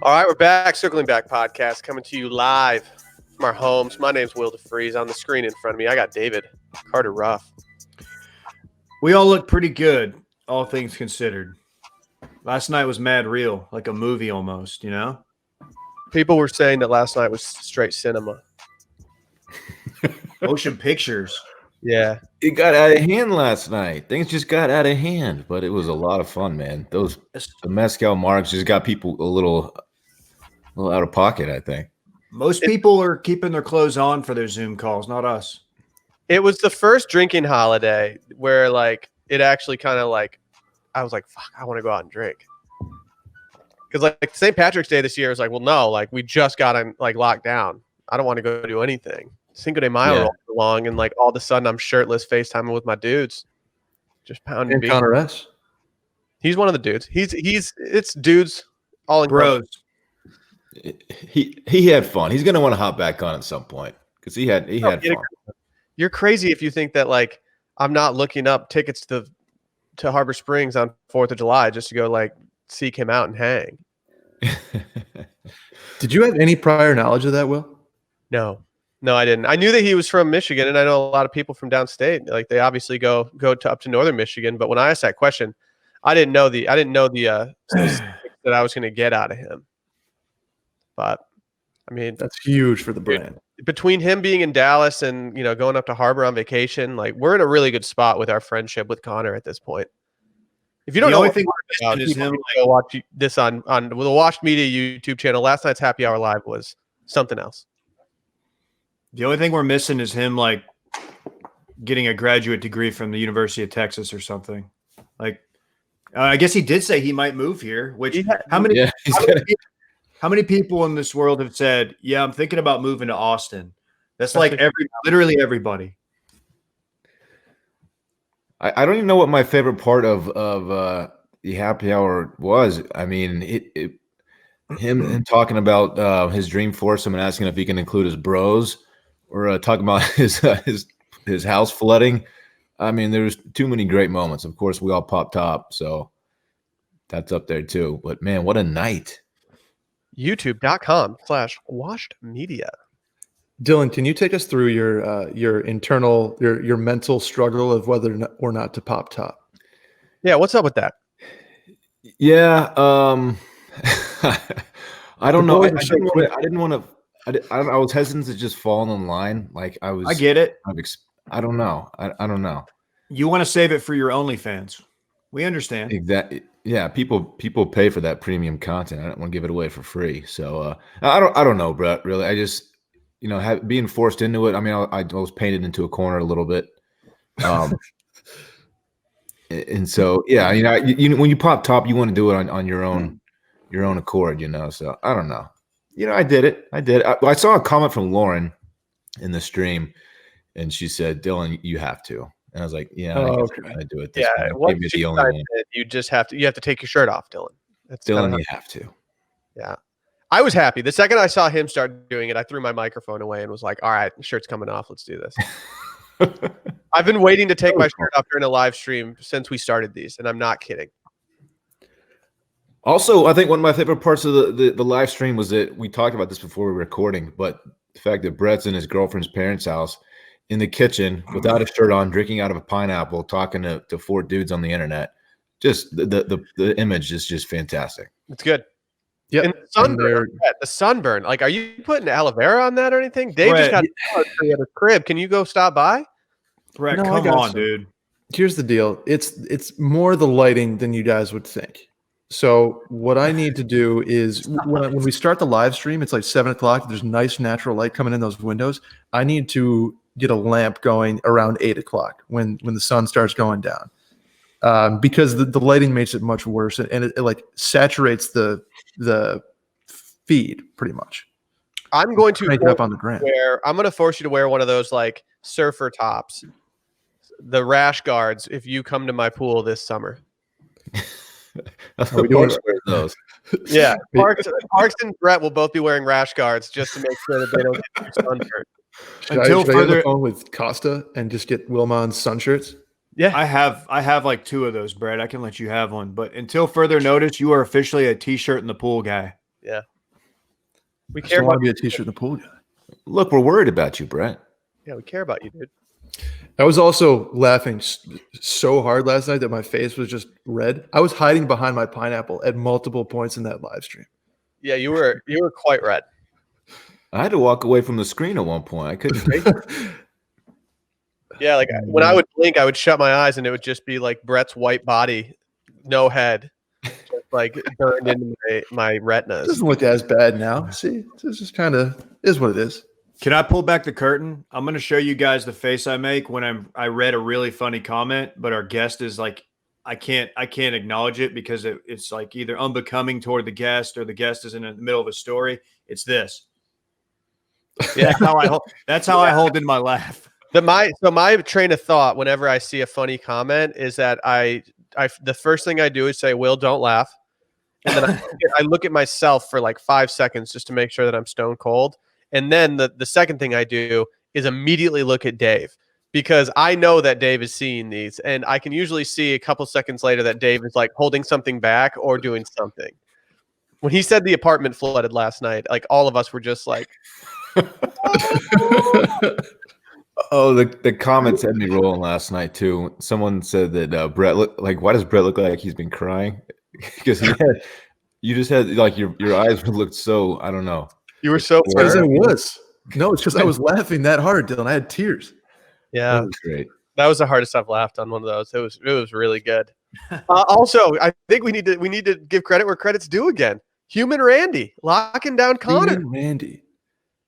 All right, we're back. Circling Back podcast coming to you live from our homes. My name's Will DeFreeze. On the screen in front of me, I got David Carter Ruff. We all look pretty good, all things considered. Last night was mad real, like a movie almost, you know? People were saying that last night was straight cinema. Motion pictures. Yeah. It got out of hand last night. Things just got out of hand, but it was a lot of fun, man. The mezcal marks just got people a little out of pocket, I think. Most people are keeping their clothes on for their Zoom calls, not us. It was the first drinking holiday where, like, it actually kind of, like, I was like, fuck, I want to go out and drink. Because, like, St. Patrick's Day this year is like, well, no, like, we just got locked down. I don't want to go do anything. Cinco de Mayo rolled along, and, like, all of a sudden I'm shirtless FaceTiming with my dudes. Just pounding beer. Connor S. He's one of the dudes. It's dudes all in bros. He had fun. He's gonna want to hop back on at some point because he had fun. You're crazy if you think that, like, I'm not looking up tickets to Harbor Springs on 4th of July just to go, like, seek him out and hang. Did you have any prior knowledge of that, Will? No, I didn't. I knew that he was from Michigan, and I know a lot of people from downstate. Like, they obviously go up to northern Michigan. But when I asked that question, I didn't know the statistics that I was going to get out of him. But I mean, that's huge for the brand. Between him being in Dallas and, you know, going up to Harbor on vacation, like, we're in a really good spot with our friendship with Connor at this point. If you don't know what thing is him, go watch this on the Washed Media YouTube channel. Last night's Happy Hour Live was something else. The only thing we're missing is him, like, getting a graduate degree from the University of Texas or something. Like, I guess he did say he might move here. Which how many people in this world have said, "Yeah, I'm thinking about moving to Austin"? That's like literally everybody. I don't even know what my favorite part of the happy hour was. I mean, him talking about his dream foursome and asking if he can include his bros, or talking about his house flooding. I mean, there's too many great moments. Of course, we all pop top, so that's up there too. But man, what a night! YouTube.com/washedmedia. Dylan, can you take us through your internal your mental struggle of whether or not to pop top? Yeah, what's up with that? Yeah, I don't know. I didn't want to. I was hesitant to just fall in line. Like I was. I get it. I don't know. I don't know. You want to save it for your OnlyFans. We understand. Exactly. Yeah, people pay for that premium content. I don't want to give it away for free. So I don't know, Brett. Really, I just being forced into it. I mean, I was painted into a corner a little bit. And so yeah, you when you pop top, you want to do it on your own accord. So I don't know. I did it. I saw a comment from Lauren in the stream, and she said, "Dylan, you have to." And I was like, "Yeah, I do it." This what the only one. You have to take your shirt off, Dylan. That's Dylan, you have to. Yeah, I was happy the second I saw him start doing it. I threw my microphone away and was like, "All right, shirt's coming off. Let's do this." I've been waiting to take my shirt off during a live stream since we started these, and I'm not kidding. Also, I think one of my favorite parts of the live stream was that we talked about this before we were recording, but the fact that Brett's in his girlfriend's parents' house in the kitchen without a shirt on, drinking out of a pineapple, talking to four dudes on the internet. Just the image is just fantastic. It's good. Yeah. And the sunburn. Like, are you putting aloe vera on that or anything? Dave Brett, just got at his crib. Can you go stop by? Brett, come on, dude. Here's the deal. It's more the lighting than you guys would think. So what I need to do is when we start the live stream, it's like 7 o'clock. There's nice natural light coming in those windows. I need to get a lamp going around 8 o'clock when the sun starts going down, because the lighting makes it much worse, and it like saturates the feed pretty much. I'm going to make it up on the gram. I'm going to force you to wear one of those, like, surfer tops, the rash guards, if you come to my pool this summer. We doing those. Yeah, Parks and Brett will both be wearing rash guards just to make sure that they don't get sunburned. Should I get on the phone with Costa and just get Wilmon's sun shirts? Yeah, I have like 2 of those, Brett. I can let you have one, but until further notice, you are officially a t-shirt in the pool guy. Yeah, We I care don't want about to be a t-shirt in the pool guy. Look, we're worried about you, Brett. Yeah, we care about you, dude. I was also laughing so hard last night that my face was just red. I was hiding behind my pineapple at multiple points in that live stream. Yeah, you were quite red. I had to walk away from the screen at one point. I couldn't take it. Yeah, like when I would blink, I would shut my eyes, and it would just be like Brett's white body, no head, just like burned into my It retinas. doesn't look as bad now. See, this is kind of is what it is. Can I pull back the curtain? I'm going to show you guys the face I make when I read a really funny comment, but our guest is like, I can't acknowledge it because it's like either unbecoming toward the guest or the guest is in the middle of a story. It's this. Yeah, that's how I hold in my laugh. My train of thought whenever I see a funny comment is that I the first thing I do is say, "Will, don't laugh," and then I look at myself for like 5 seconds just to make sure that I'm stone cold. And then the second thing I do is immediately look at Dave because I know that Dave is seeing these, and I can usually see a couple seconds later that Dave is like holding something back or doing something. When he said the apartment flooded last night, like all of us were just like, Oh, the comments had me rolling last night too. Someone said that Brett why does Brett look like he's been crying? Because you just had like your eyes looked so, I don't know. you were so Because I was. No, it's because I was laughing that hard, Dylan. I had tears. yeah. That was great. That was the hardest I've laughed on one of those. It was really good. Also, I think we need to give credit where credit's due again. Human Randy locking down Connor. Human Randy.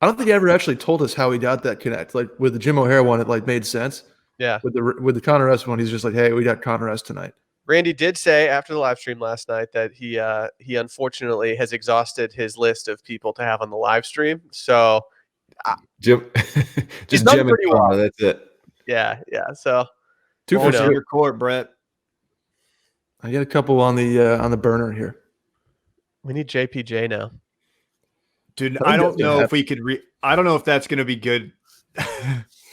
I don't think he ever actually told us how he got that connect. Like with the Jim O'Hare one, it like made sense. Yeah. With the Connor S one, he's just like, hey, we got Connor S tonight. Randy did say after the live stream last night that he unfortunately has exhausted his list of people to have on the live stream. So Jim, just done Jim and pretty well. Connor, that's it. yeah. So Two Oh, for no. sure. Your court, Brett. I got a couple on the burner here. we need JPJ now. Dude, I I don't think know that's if we could I don't know if that's going to be good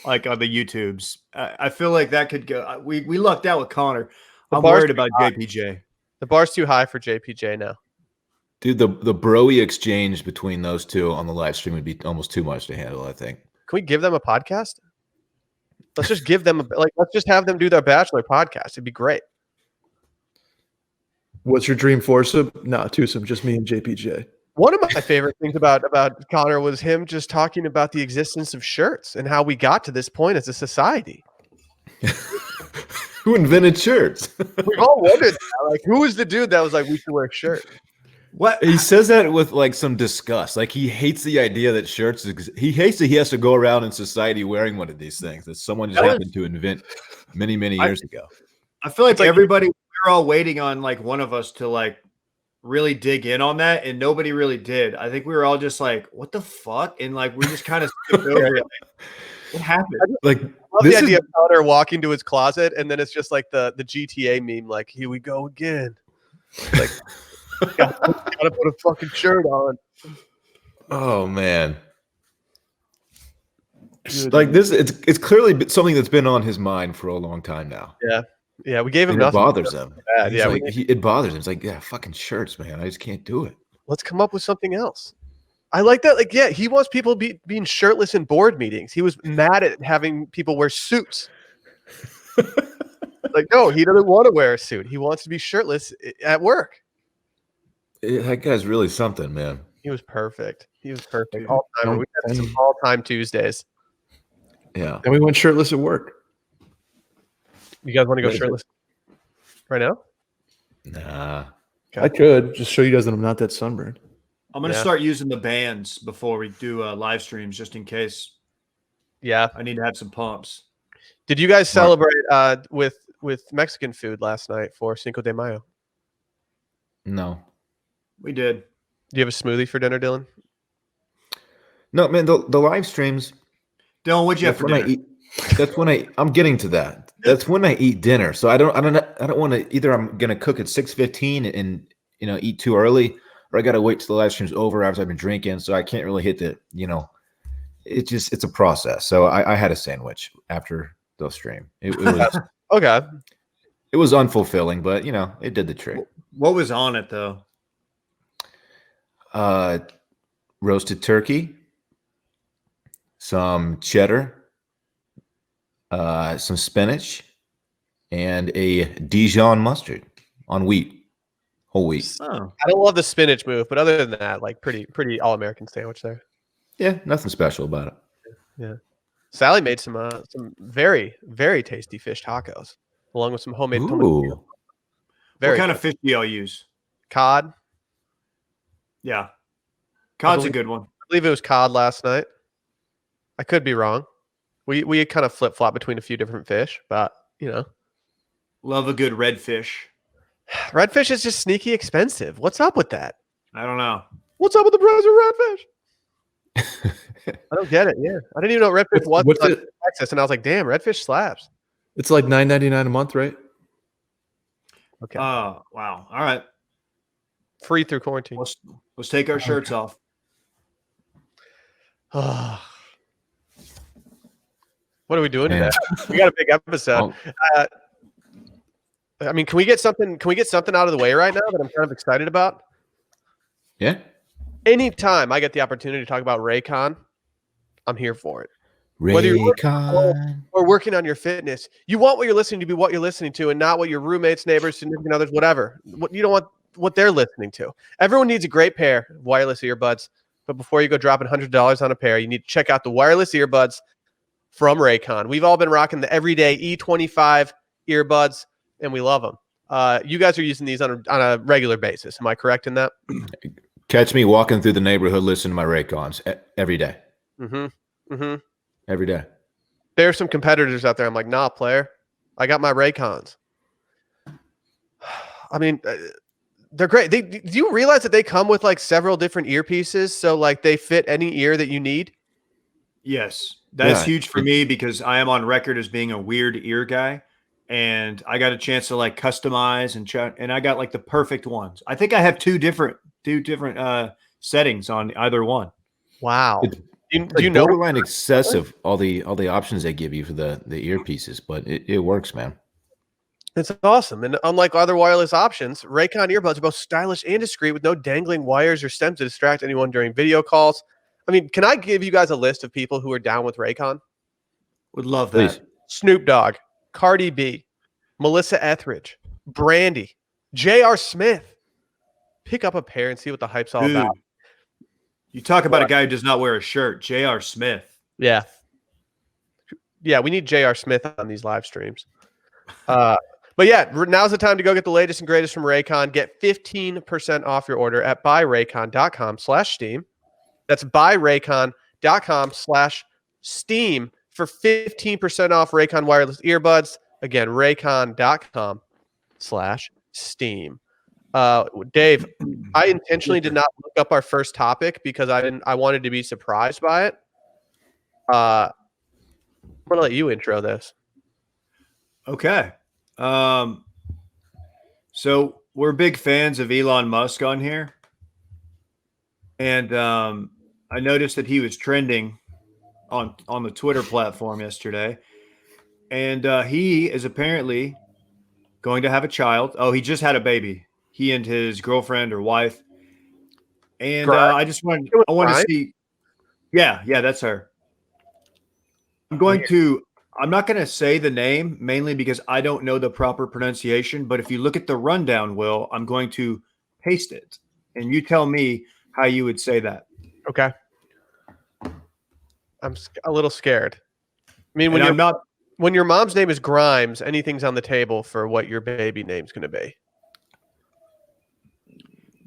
like on the YouTubes. I feel like that could go. We lucked out with Connor. The I'm bar's worried too about high. JPJ. The bar's too high for JPJ now. Dude, the broy exchange between those two on the live stream would be almost too much to handle, I think. Can we give them a podcast? Let's just give them let's just have them do their bachelor podcast. It'd be great. What's your dream foursome? No, twosome, just me and JPJ. One of my favorite things about Connor was him just talking about the existence of shirts and how we got to this point as a society. Who invented shirts? We've all wondered that. Like, who was the dude that was like, we should wear a shirt? What? He says that with like some disgust. Like he hates the idea that shirts. He hates that he has to go around in society wearing one of these things that someone just happened to invent many years ago. I feel like It's like- everybody, we're all waiting on like one of us to like really dig in on that, and nobody really did. I think we were all just like, "What the fuck?" And like we just kind of skipped over it. What happened? Like I love the idea of Connor walking to his closet and then it's just like the GTA meme, like, here we go again. Like, gotta put a fucking shirt on. Oh man. Like this, it's clearly something that's been on his mind for a long time now. Yeah, we gave him And it nothing. bothers him. Bad. He's Yeah, like, it bothers him. It's like, yeah, fucking shirts, man. I just can't do it. let's come up with something else. I like that. Like, yeah, he wants people being shirtless in board meetings. He was mad at having people wear suits. Like, no, he doesn't want to wear a suit. He wants to be shirtless at work. That guy's really something, man. He was perfect. He was perfect. Dude, All time. We had some all-time Tuesdays. Yeah. And we went shirtless at work. You guys want to go shirtless right now? Nah. I could just show you guys that I'm not that sunburned. I'm gonna start using the bands before we do live streams, just in case. Yeah. I need to have some pumps. Did you guys celebrate with Mexican food last night for Cinco de Mayo? No. We did. Do you have a smoothie for dinner, Dylan? No, man, the live streams. Dylan, what'd you have for dinner? That's when I'm getting to that. That's when I eat dinner. So I don't want to either. I'm gonna cook at 6:15 and eat too early, or I gotta wait till the live stream's over after I've been drinking. So I can't really hit the it's a process. So I had a sandwich after the stream. It was Okay. it was unfulfilling, but it did the trick. What was on it though? roasted turkey, some cheddar, some spinach, and a Dijon mustard on wheat, whole wheat. Oh, I don't love the spinach move, but other than that, like pretty all American sandwich there. Yeah, nothing special about it. Yeah. Sally made some very very tasty fish tacos along with some homemade tomato. Ooh, Very what kind good. of fish do y'all use? Cod. Yeah, cod's a believe- good one. I believe it was cod last night. I could be wrong. We kind of flip flop between a few different fish, but you know, Love a good redfish. redfish is just sneaky expensive. What's up with that? I don't know. What's up with the price of redfish? I don't get it. Yeah, I didn't even know what redfish was What's in it? Texas, and I was like, damn, redfish slaps. It's like $9.99 a month, right? Okay, Oh, wow. All right. free through quarantine. Let's take our shirts off. What are we doing Man. today? We got a big episode. I mean, can we get something? Can we get something out of the way right now that I'm kind of excited about? yeah. Anytime I get the opportunity to talk about Raycon, I'm here for it. Whether you're working Raycon. or working on your fitness, you want what you're listening to be what you're listening to, and not what your roommates, neighbors, significant others, whatever. You don't want what they're listening to. Everyone needs a great pair of wireless earbuds, but before you go dropping $100 on a pair, you need to check out the wireless earbuds from Raycon. We've all been rocking the everyday E25 earbuds, and we love them. You guys are using these on a regular basis. Am I correct in that? Catch me walking through the neighborhood listening to my Raycons every day. Mm-hmm. Mm-hmm. Every day. There's some competitors out there. I'm like, nah, player. I got my Raycons. I mean, they're great. Do you realize that they come with like several different earpieces? So like they fit any ear that you need? Yes, that's Yeah. huge for me because I am on record as being a weird ear guy, and I got a chance to like customize and check, and I got like the perfect ones. I think I have two different settings on either one. Wow. It's Do you know? borderline excessive all the options they give you for the earpieces, but it works, man. It's awesome. And unlike other wireless options, Raycon earbuds are both stylish and discreet with no dangling wires or stems to distract anyone during video calls. I mean, can I give you guys a list of people who are down with Raycon? Would love Please. that. Snoop Dogg, Cardi B, Melissa Etheridge, Brandy, J.R. Smith. Pick up a pair and see what the hype's all Dude, about. you talk about a guy who does not wear a shirt, J.R. Smith. Yeah. Yeah, we need J.R. Smith on these live streams. But yeah, now's the time to go get the latest and greatest from Raycon. Get 15% off your order at buyraycon.com/steam. That's buyraycon.com/steam for 15% off Raycon wireless earbuds. Again, raycon.com/steam. Dave, I intentionally did not look up our first topic because I wanted to be surprised by it. I'm gonna let you intro this. Okay. So we're big fans of Elon Musk on here. And I noticed that he was trending on the Twitter platform yesterday. And he is apparently going to have a child. Oh, he just had a baby. He and his girlfriend or wife. And I want to see. Yeah, that's her. I'm not going to say the name mainly because I don't know the proper pronunciation. But if you look at the rundown, Will, I'm going to paste it. And you tell me how you would say that. Okay. I'm a little scared. I mean, when your mom's name is Grimes, anything's on the table for what your baby name's going to be.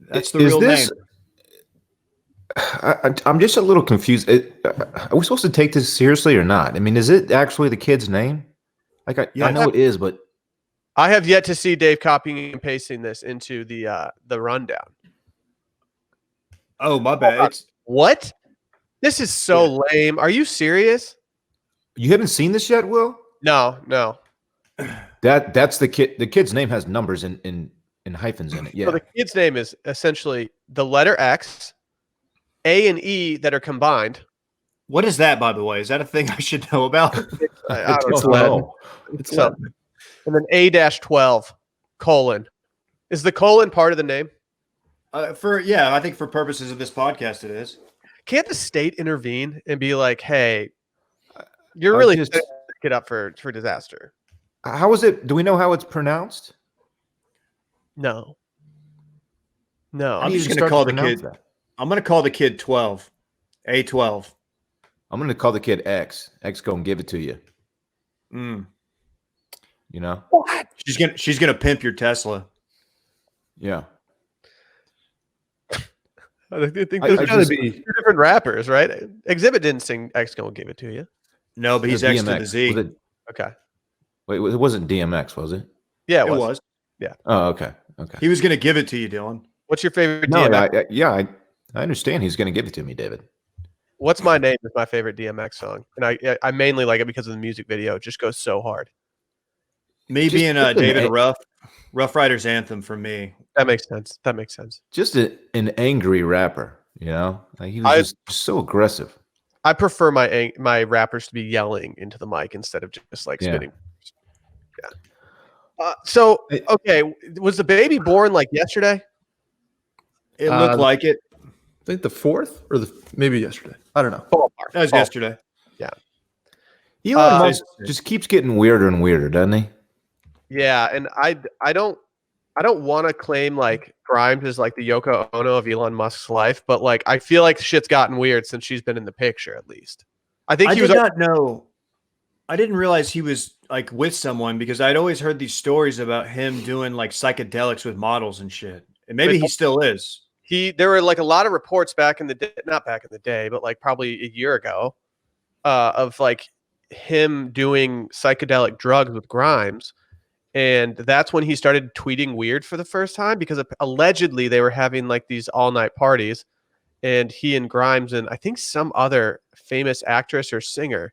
That's the real name. I'm just a little confused. Are we supposed to take this seriously or not? I mean, is it actually the kid's name? Like, I know it is, but I have yet to see Dave copying and pasting this into the rundown. Oh, my bad. What? This is so lame. Are you serious? you haven't seen this yet, Will? No. That's the kid. The kid's name has numbers in hyphens in it. Yeah. So the kid's name is essentially the letter X, A and E that are combined. What is that, by the way? Is that a thing I should know about? I don't It's know. Latin. It's So, and then A-12 : is the colon part of the name? I think for purposes of this podcast, it is. Can't the state intervene and be like, "Hey, you're really setting the kid up for disaster"? How is it? Do we know how it's pronounced? No. I'm just going to call the kid. I'm going to call the kid 12. A12. I'm going to call the kid X. X go and give it to you. Mm. You know what? She's gonna pimp your Tesla. Yeah. I think there's gotta be 2 different rappers, right? Exhibit didn't sing X gonna give it to you. No, but he's X to the Z. Okay. Wait, it wasn't DMX, was it? Yeah, it was. Yeah. Oh, okay. Okay. He was gonna give it to you, Dylan. What's your favorite no, DMX? I understand he's gonna give it to me, David. What's My Name is my favorite DMX song, and I mainly like it because of the music video. It just goes so hard. Me being David Rough Riders anthem for me. That makes sense. That makes sense. Just an angry rapper, you know? Like he was just so aggressive. I prefer my rappers to be yelling into the mic instead of just like spitting. Yeah. So okay, was the baby born like yesterday? It looked like it. I think the 4th or maybe yesterday. I don't know. That was yesterday. Yeah. Elon Musk just keeps getting weirder and weirder, doesn't he? Yeah, and I don't want to claim like Grimes is like the Yoko Ono of Elon Musk's life, but like I feel like shit's gotten weird since she's been in the picture. At least I think I did not know. I didn't realize he was like with someone because I'd always heard these stories about him doing like psychedelics with models and shit, and maybe he still is. There were like a lot of reports back in the day, not back in the day, but like probably a year ago, of like him doing psychedelic drugs with Grimes. And that's when he started tweeting weird for the first time because allegedly they were having like these all-night parties, and he and Grimes and I think some other famous actress or singer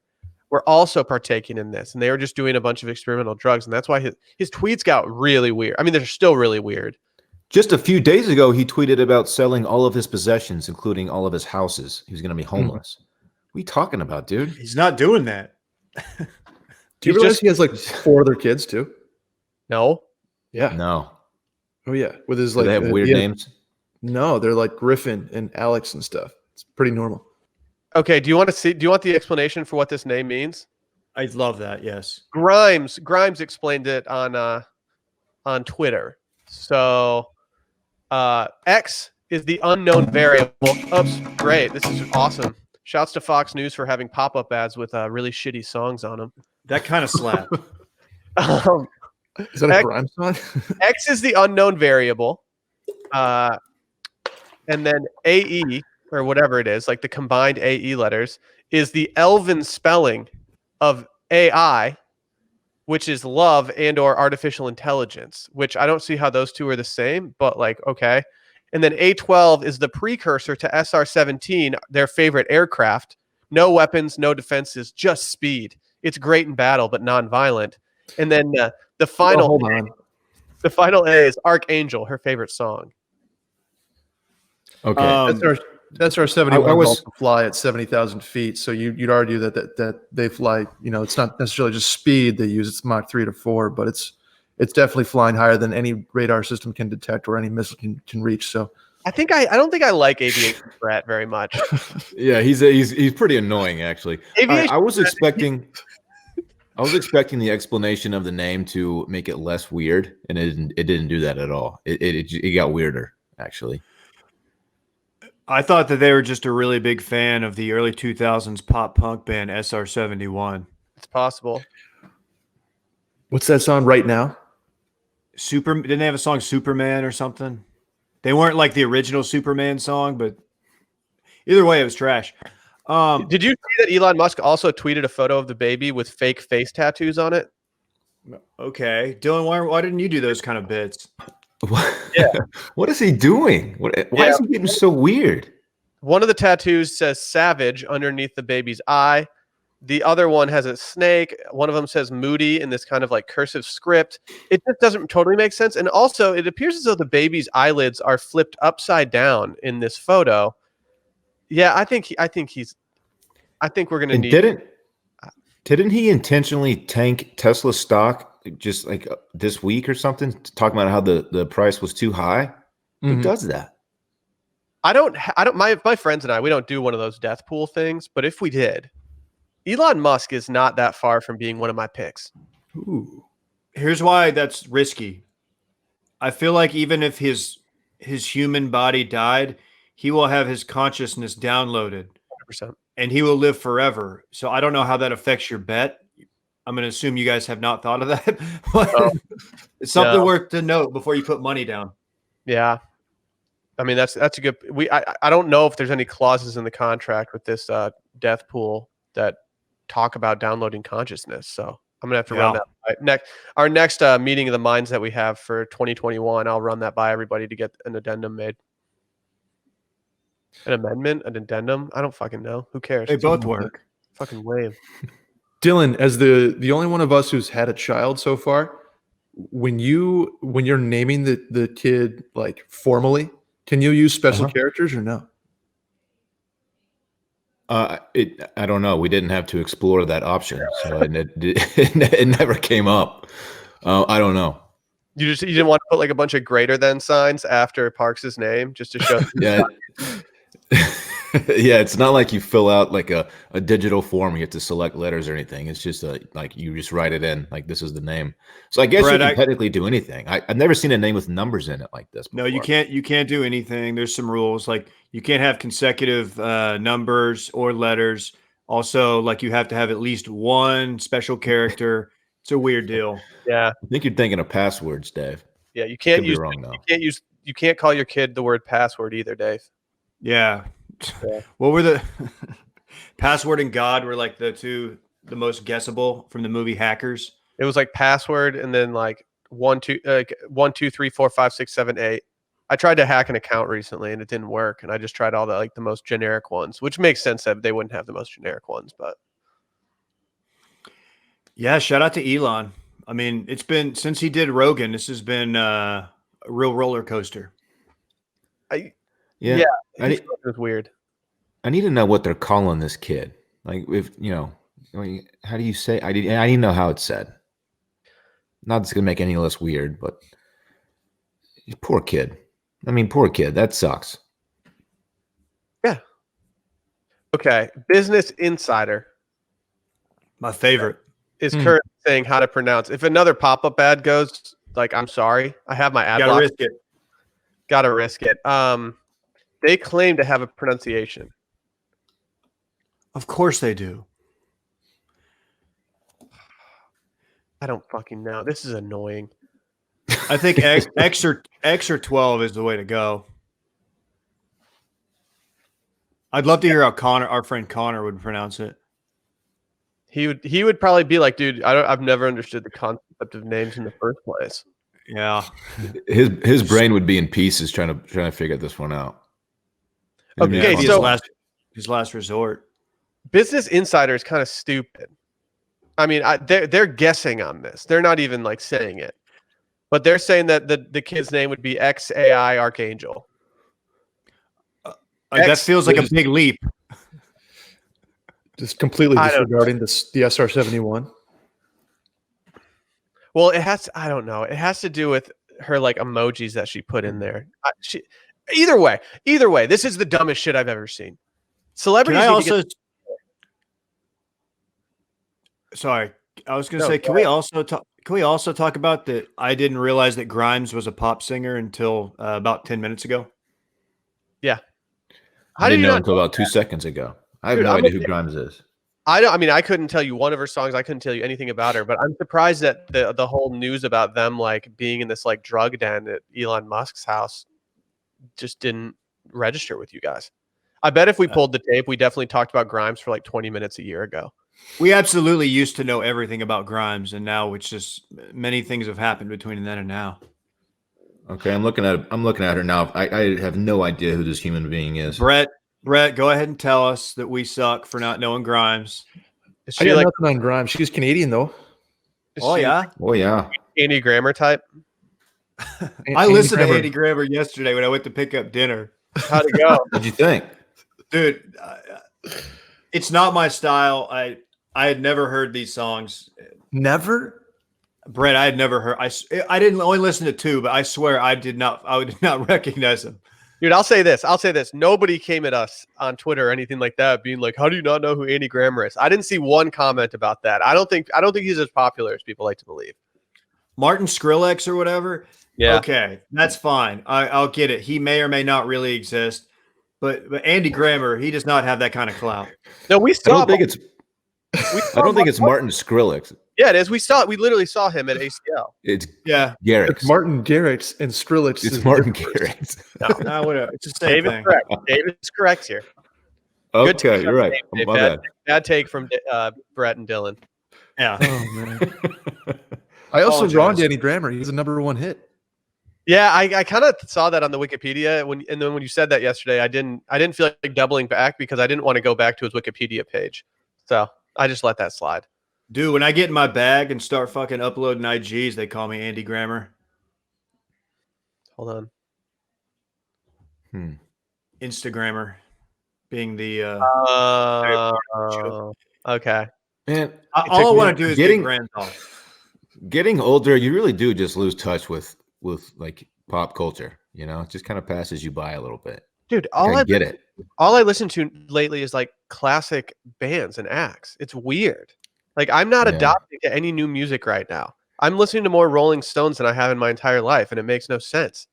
were also partaking in this, and they were just doing a bunch of experimental drugs, and that's why his tweets got really weird. I mean, they're still really weird. Just a few days ago, he tweeted about selling all of his possessions, including all of his houses. He was going to be homeless. What are you talking about, dude? He's not doing that. Do you realize he has like 4 other kids too? No. Yeah. No. Oh yeah. With his like they have weird names. No, they're like Griffin and Alex and stuff. It's pretty normal. Okay. Do you want the explanation for what this name means? I'd love that. Yes. Grimes explained it on Twitter. So X is the unknown variable. Oops, great. This is awesome. Shouts to Fox News for having pop-up ads with really shitty songs on them. That kind of slap. Is that a Grimes song? X is the unknown variable. And then AE, or whatever it is, like the combined AE letters, is the Elven spelling of AI, which is love and or artificial intelligence, which I don't see how those two are the same, but like, okay. And then A12 is the precursor to SR-17, their favorite aircraft. No weapons, no defenses, just speed. It's great in battle, but non-violent. And then the final A is Archangel, her favorite song. Okay. That's our 71 to fly at 70,000 feet. So you'd argue that they fly, it's not necessarily just speed they use, it's Mach 3 to 4, but it's definitely flying higher than any radar system can detect or any missile can reach. So I don't think I like Aviation Brett very much. Yeah, he's pretty annoying actually. I was expecting the explanation of the name to make it less weird, and it didn't do that at all. It got weirder actually. I thought that they were just a really big fan of the early 2000s pop punk band SR-71. It's possible. What's that song right now? Didn't they have a song Superman or something? They weren't like the original Superman song, but either way, it was trash. Did you see that Elon Musk also tweeted a photo of the baby with fake face tattoos on it? Okay. Dylan, why didn't you do those kind of bits? Yeah. What is he doing? Why is he getting so weird? One of the tattoos says Savage underneath the baby's eye. The other one has a snake. One of them says Moody in this kind of like cursive script. It just doesn't totally make sense. And also, it appears as though the baby's eyelids are flipped upside down in this photo. Yeah, I think we're gonna need. Didn't he intentionally tank Tesla stock just like this week or something, talking about how the price was too high? Who does that? I don't. My friends and I, we don't do one of those death pool things. But if we did, Elon Musk is not that far from being one of my picks. Ooh. Here's why that's risky. I feel like even if his human body died, he will have his consciousness downloaded 100%. and he will live forever. So I don't know how that affects your bet. I'm going to assume you guys have not thought of that. No. It's something No. worth to note before you put money down. Yeah. I mean, that's a good. I don't know if there's any clauses in the contract with this death pool that talk about downloading consciousness. So I'm gonna have to run that by. Our next meeting of the minds that we have for 2021. I'll run that by everybody to get an addendum made. An amendment, an addendum. I don't fucking know. Who cares? They both work. Fucking lame. Dylan, as the only one of us who's had a child so far, when you're naming the kid like formally, can you use special characters or no? I don't know. We didn't have to explore that option, so it never came up. I don't know. You didn't want to put like a bunch of greater than signs after Parks' name just to show. Yeah. Yeah, it's not like you fill out like a digital form. You have to select letters or anything. It's just like you just write it in, like this is the name. So I guess Brett, you can technically do anything. I've never seen a name with numbers in it like this before. No, you can't. You can't do anything. There's some rules. Like you can't have consecutive numbers or letters. Also, like you have to have at least one special character. It's a weird deal. Yeah, I think you're thinking of passwords, Dave. yeah. You can't Could be use. wrong, though. You can't call your kid the word password either, Dave. Yeah. What were the password and God were like the most guessable from the movie Hackers? It was like password and then like 1 2 3 4 5 6 7 8. I tried to hack an account recently and it didn't work, and I just tried all the most generic ones, which makes sense that they wouldn't have the most generic ones, but yeah, shout out to Elon. I mean, it's been since he did Rogan, this has been a real roller coaster. Yeah. it was weird. I need to know what they're calling this kid. Like, if how do you say? I need to know how it's said. Not that it's gonna make it any less weird, but poor kid. I mean, poor kid. That sucks. Yeah. Okay. Business Insider My favorite. is currently saying how to pronounce. If another pop-up ad goes, like, I'm sorry, I have my ad Gotta block. risk it. Gotta risk it. They claim to have a pronunciation. Of course they do. I don't fucking know. This is annoying. I think X or 12 is the way to go. I'd love to hear how our friend Connor would pronounce it. He would probably be like, dude, I've never understood the concept of names in the first place. Yeah. His brain would be in pieces trying to figure this one out. Okay, His so his last resort. Business Insider is kind of stupid. I mean, they're guessing on this. They're not even like saying it, but they're saying that the kid's name would be XAI Archangel. That feels like a big leap. Just completely disregarding the SR-71. Well, it has. I don't know. It has to do with her like emojis that she put in there. Either way, this is the dumbest shit I've ever seen. Celebrities. Sorry, I was going to say, can we also talk about that? I didn't realize that Grimes was a pop singer until about 10 minutes ago. Yeah, I didn't know until about 2 seconds ago. I have no idea who Grimes is. I mean, I couldn't tell you one of her songs. I couldn't tell you anything about her, but I'm surprised that the whole news about them like being in this like drug den at Elon Musk's house just didn't register with you guys. I bet if we pulled the tape, we definitely talked about Grimes for like 20 minutes a year ago. We absolutely used to know everything about Grimes, and now it's just many things have happened between then and now. Okay, I'm looking at her now. I have no idea who this human being is. Brett, go ahead and tell us that we suck for not knowing Grimes. Is I she got like nothing on Grimes. She's Canadian though. Oh yeah, Andy Grammer type? I listened to Andy Grammer yesterday when I went to pick up dinner. How'd it go? What'd you think? Dude, it's not my style. I had never heard these songs. Never? Brett, I had never heard. I didn't only listen to two, but I swear I did not recognize them. Dude, I'll say this. Nobody came at us on Twitter or anything like that, being like, "How do you not know who Andy Grammer is?" I didn't see one comment about that. I don't think he's as popular as people like to believe. Martin Skrillex or whatever. Yeah. Okay, that's fine. I'll get it. He may or may not really exist, but Andy Grammer, he does not have that kind of clout. No, we I saw. don't think it's. I don't think it's Martin Skrillex. Yeah, it is. We literally saw him at ACL. It's Yeah, Garrix. It's Martin Garrix and Skrillex. It's Martin Garrix. no, whatever. It's the same David's thing. correct. David's correct here. Good Okay, take you're right. Dave. My bad. Bad take from Brett and Dylan. Yeah. Oh man. I also Apologize. wronged Andy Grammer. He's a #1 hit. Yeah, I kind of saw that on the Wikipedia and then when you said that yesterday, I didn't feel like doubling back because I didn't want to go back to his Wikipedia page. So I just let that slide. Dude, when I get in my bag and start fucking uploading IGs, they call me Andy Grammer. Hold on. Instagrammer being the Okay. Man, all I want to do is get brands off. getting older, you really do just lose touch with like pop culture. You know, it just kind of passes you by a little bit. Dude, All I listen to lately is like classic bands and acts. It's weird. Like I'm not adopting to any new music right now. I'm listening to more Rolling Stones than I have in my entire life, and it makes no sense.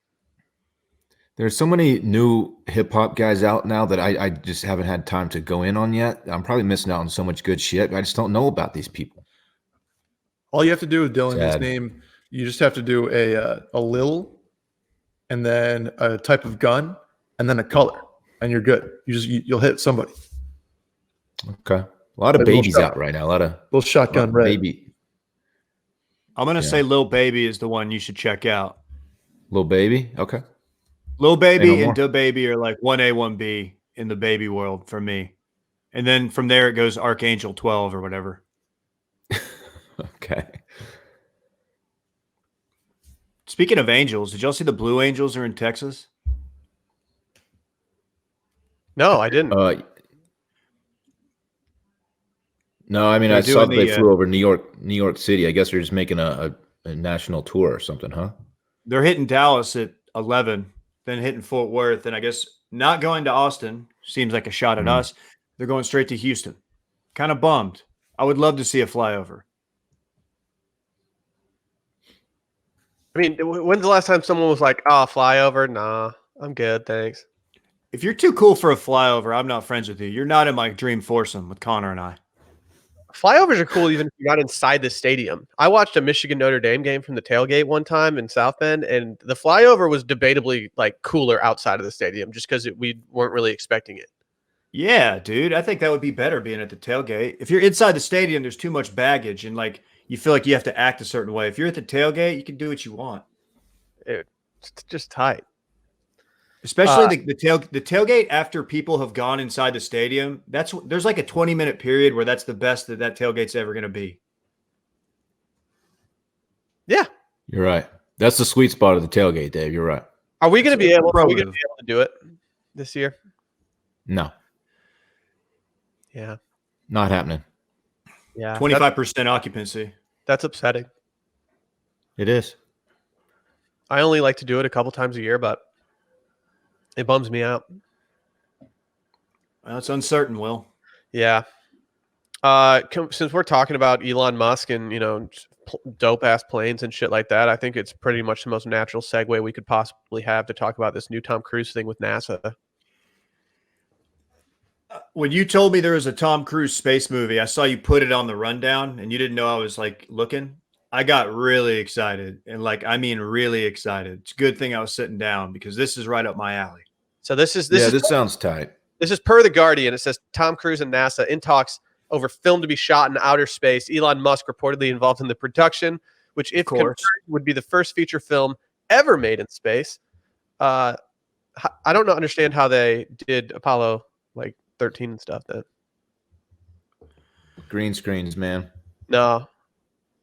There's so many new hip hop guys out now that I just haven't had time to go in on yet. I'm probably missing out on so much good shit. I just don't know about these people. All you have to do with Dylan is Sad. name. You just have to do a lil, and then a type of gun, and then a color, and you're good. You'll hit somebody. Okay. A lot of Like Lil babies Shot. out right now. A lot of Little shotgun red. baby. I'm gonna say Lil Baby is the one you should check out. Little baby. Okay. Lil Baby Say no and Da Baby are like 1A, 1B in the baby world for me. And then from there it goes Archangel 12 or whatever. Okay. Speaking of angels, did y'all see the Blue Angels are in Texas? No, I didn't. No, I mean, They're I saw doing they flew over New York City. I guess they're just making a national tour or something, huh? They're hitting Dallas at 11, then hitting Fort Worth, and I guess not going to Austin. Seems like a shot at us. They're going straight to Houston. Kind of bummed. I would love to see a flyover. I mean, when's the last time someone was like, "Oh, flyover? Nah, I'm good, thanks." If you're too cool for a flyover, I'm not friends with you. You're not in my dream foursome with Connor and I. Flyovers are cool even if you're not inside the stadium. I watched a Michigan Notre Dame game from the tailgate one time in South Bend, and the flyover was debatably like cooler outside of the stadium just because we weren't really expecting it. Yeah, dude. I think that would be better being at the tailgate. If you're inside the stadium, there's too much baggage and like you feel like you have to act a certain way. If you're at the tailgate, you can do what you want. Dude, it's just tight. Especially the tailgate after people have gone inside the stadium. There's like a 20-minute period where that's the best that tailgate's ever going to be. Yeah, You're right. That's the sweet spot of the tailgate, Dave. You're right. Are we going to be able pro to move. do it this year? No, Yeah. not happening. Yeah. 25% occupancy. That's upsetting. It is. I only like to do it a couple times a year, but it bums me out. Well, it's uncertain, Will. Yeah. Since we're talking about Elon Musk and, dope ass planes and shit like that, I think it's pretty much the most natural segue we could possibly have to talk about this new Tom Cruise thing with NASA. When you told me there was a Tom Cruise space movie, I saw you put it on the rundown and you didn't know I was like looking. I got really excited and really excited. It's a good thing I was sitting down because this is right up my alley. So this is sounds tight. This is per The Guardian. It says Tom Cruise and NASA in talks over film to be shot in outer space. Elon Musk reportedly involved in the production, which if confirmed would be the first feature film ever made in space. I don't understand how they did Apollo 13 and stuff then. Green screens, man. No.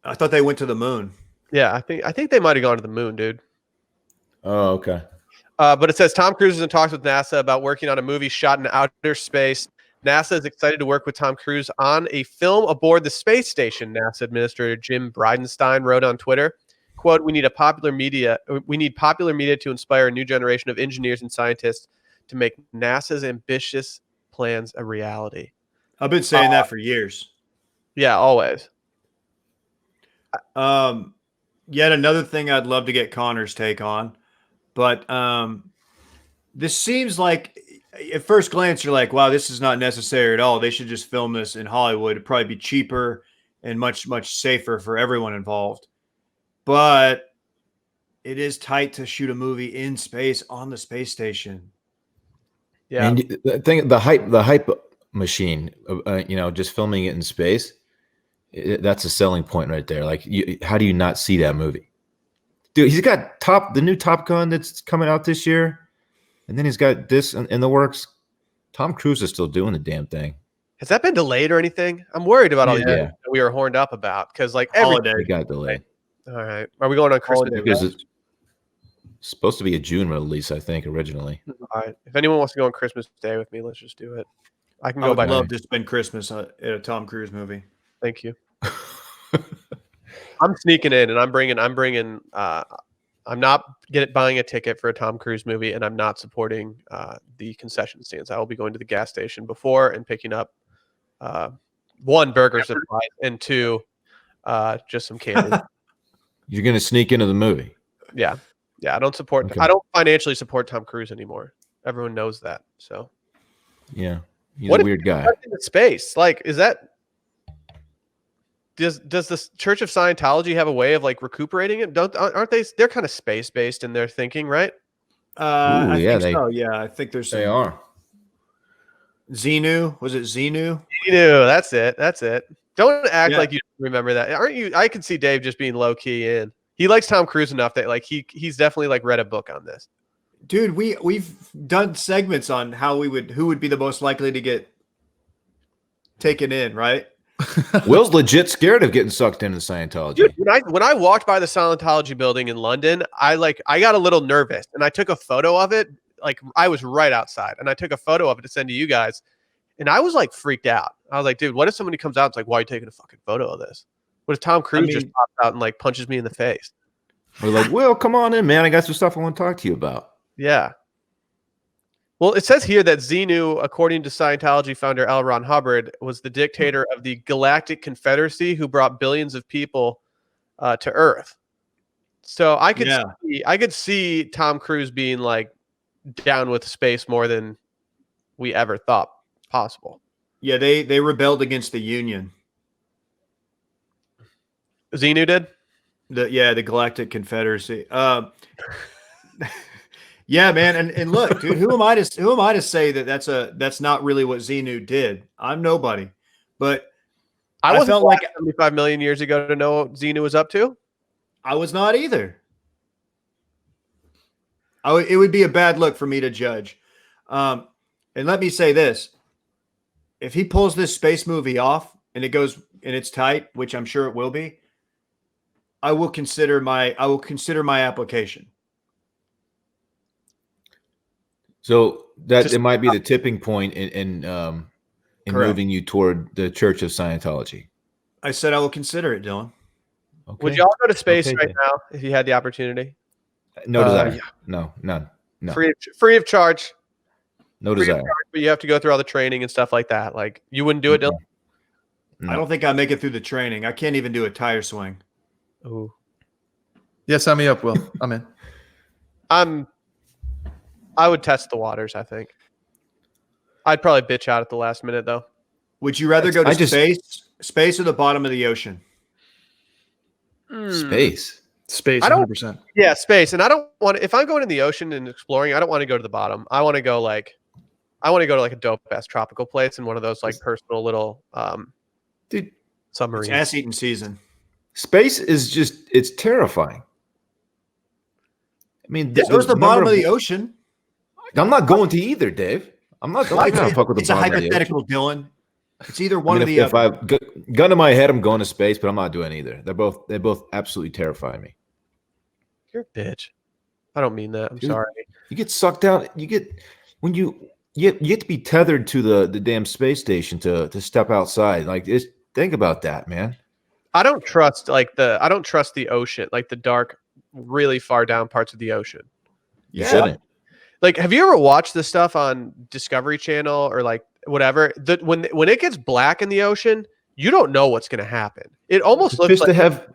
I thought they went to the moon. Yeah, I think they might have gone to the moon, dude. Oh, okay. But it says Tom Cruise is in talks with NASA about working on a movie shot in outer space. NASA is excited to work with Tom Cruise on a film aboard the space station, NASA Administrator Jim Bridenstine wrote on Twitter. quote, we need popular media to inspire a new generation of engineers and scientists to make NASA's ambitious plans a reality. I've been saying that for years. Yeah, always. Yet another thing I'd love to get Connor's take on, but this seems like at first glance you're like, wow, this is not necessary at all. They should just film this in Hollywood. It'd probably be cheaper and much, much safer for everyone involved. But it is tight to shoot a movie in space on the space station. Yeah, and the thing, the hype machine, just filming it in space, that's a selling point right there. Like, how do you not see that movie, dude? He's got the new Top Gun that's coming out this year, and then he's got this in the works. Tom Cruise is still doing the damn thing. Has that been delayed or anything? I'm worried about all these things that we were horned up about because, like, every day got delayed. All right, are we going on Christmas? It's supposed to be a June release, I think, originally. All right. If anyone wants to go on Christmas Day with me, let's just do it. I can go. I would love to spend Christmas at a Tom Cruise movie. Thank you. I'm sneaking in, and I'm bringing. I'm not buying a ticket for a Tom Cruise movie, and I'm not supporting the concession stands. I will be going to the gas station before and picking up 1, burger supplies, and 2, just some candy. You're gonna sneak into the movie. Yeah. I don't support. Okay. I don't financially support Tom Cruise anymore. Everyone knows that. So. Yeah, he's a weird guy. In space, like, is that? Does the Church of Scientology have a way of like recuperating it? Aren't they? They're kind of space based in their thinking, right? I think so. Yeah, I think there's. They are. Xenu, was it Xenu? Xenu, that's it. Don't act like you remember that. Aren't you? I can see Dave just being low key in. He likes Tom Cruise enough that like he's definitely like read a book on this. Dude, we've done segments on who would be the most likely to get taken in, right? Will's legit scared of getting sucked into Scientology. Dude, when I walked by the Scientology building in London, I got a little nervous, and I took a photo of it. Like, I was right outside, and I took a photo of it to send to you guys, and I was like freaked out. I was like, dude, what if somebody comes out and is like, why are you taking a fucking photo of this? What if Tom Cruise just pops out and like punches me in the face? We're like, Will, come on in, man. I got some stuff I want to talk to you about. Yeah. Well, it says here that Xenu, according to Scientology founder L. Ron Hubbard, was the dictator of the Galactic Confederacy who brought billions of people to Earth. So I could see Tom Cruise being like down with space more than we ever thought possible. Yeah, they rebelled against the Union. Xenu did? The Galactic Confederacy. Yeah, man, and look, dude, who am I to say that that's not really what Xenu did? I'm nobody, but I felt like 75 million years ago to know what Xenu was up to. I was not either. It would be a bad look for me to judge. And let me say this: if he pulls this space movie off and it's tight, which I'm sure it will be, I will consider my application. So it might be the tipping point in moving you toward the Church of Scientology. I said I will consider it, Dylan. Okay. Would y'all go to space right now if you had the opportunity? No desire. Yeah. No, none. No. Free of charge. No desire. But you have to go through all the training and stuff like that. Like, you wouldn't do it, Dylan? No. I don't think I make it through the training. I can't even do a tire swing. Oh. Yeah, sign me up, Will. I'm in. I would test the waters, I think. I'd probably bitch out at the last minute, though. Would you rather go to space or the bottom of the ocean? Space. Space, 100%. Yeah, space. And I don't want – if I'm going in the ocean and exploring, I don't want to go to the bottom. I want to go to a dope-ass tropical place in one of those like personal little submarines. It's ass-eating season. Space is it's terrifying. I mean, there's the bottom of the ocean. I'm not going to either, Dave. I'm not going to fuck with the bottom of the ocean. It's a hypothetical, Dylan. It's either one or the other. If I've gun to my head, I'm going to space, but I'm not doing either. They both absolutely terrify me. You're a bitch. I don't mean that. I'm sorry. You get sucked out. You get to be tethered to the damn space station to step outside. Like, think about that, man. I don't trust the ocean, like the dark, really far down parts of the ocean. You Yeah. shouldn't. Like, have you ever watched this stuff on Discovery Channel or like whatever? When it gets black in the ocean, you don't know what's going to happen. It almost looks Fish like that have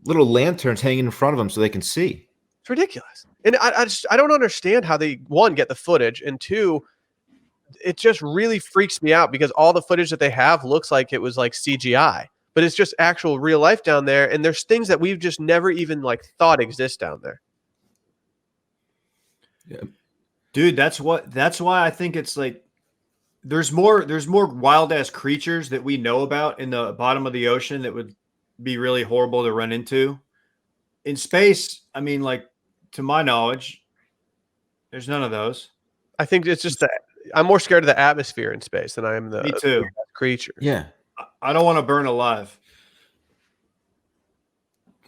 little lanterns hanging in front of them so they can see. it's ridiculous. And I don't understand how they, one, get the footage, and two, it just really freaks me out because all the footage that they have looks like it was like CGI, but it's just actual real life down there. And there's things that we've just never even like thought exist down there. Yeah. Dude, that's why I think it's like there's more wild ass creatures that we know about in the bottom of the ocean that would be really horrible to run into. In space, I mean, like, to my knowledge, there's none of those. I think it's just that I'm more scared of the atmosphere in space than I am Me too. the creatures. Yeah. I don't want to burn alive.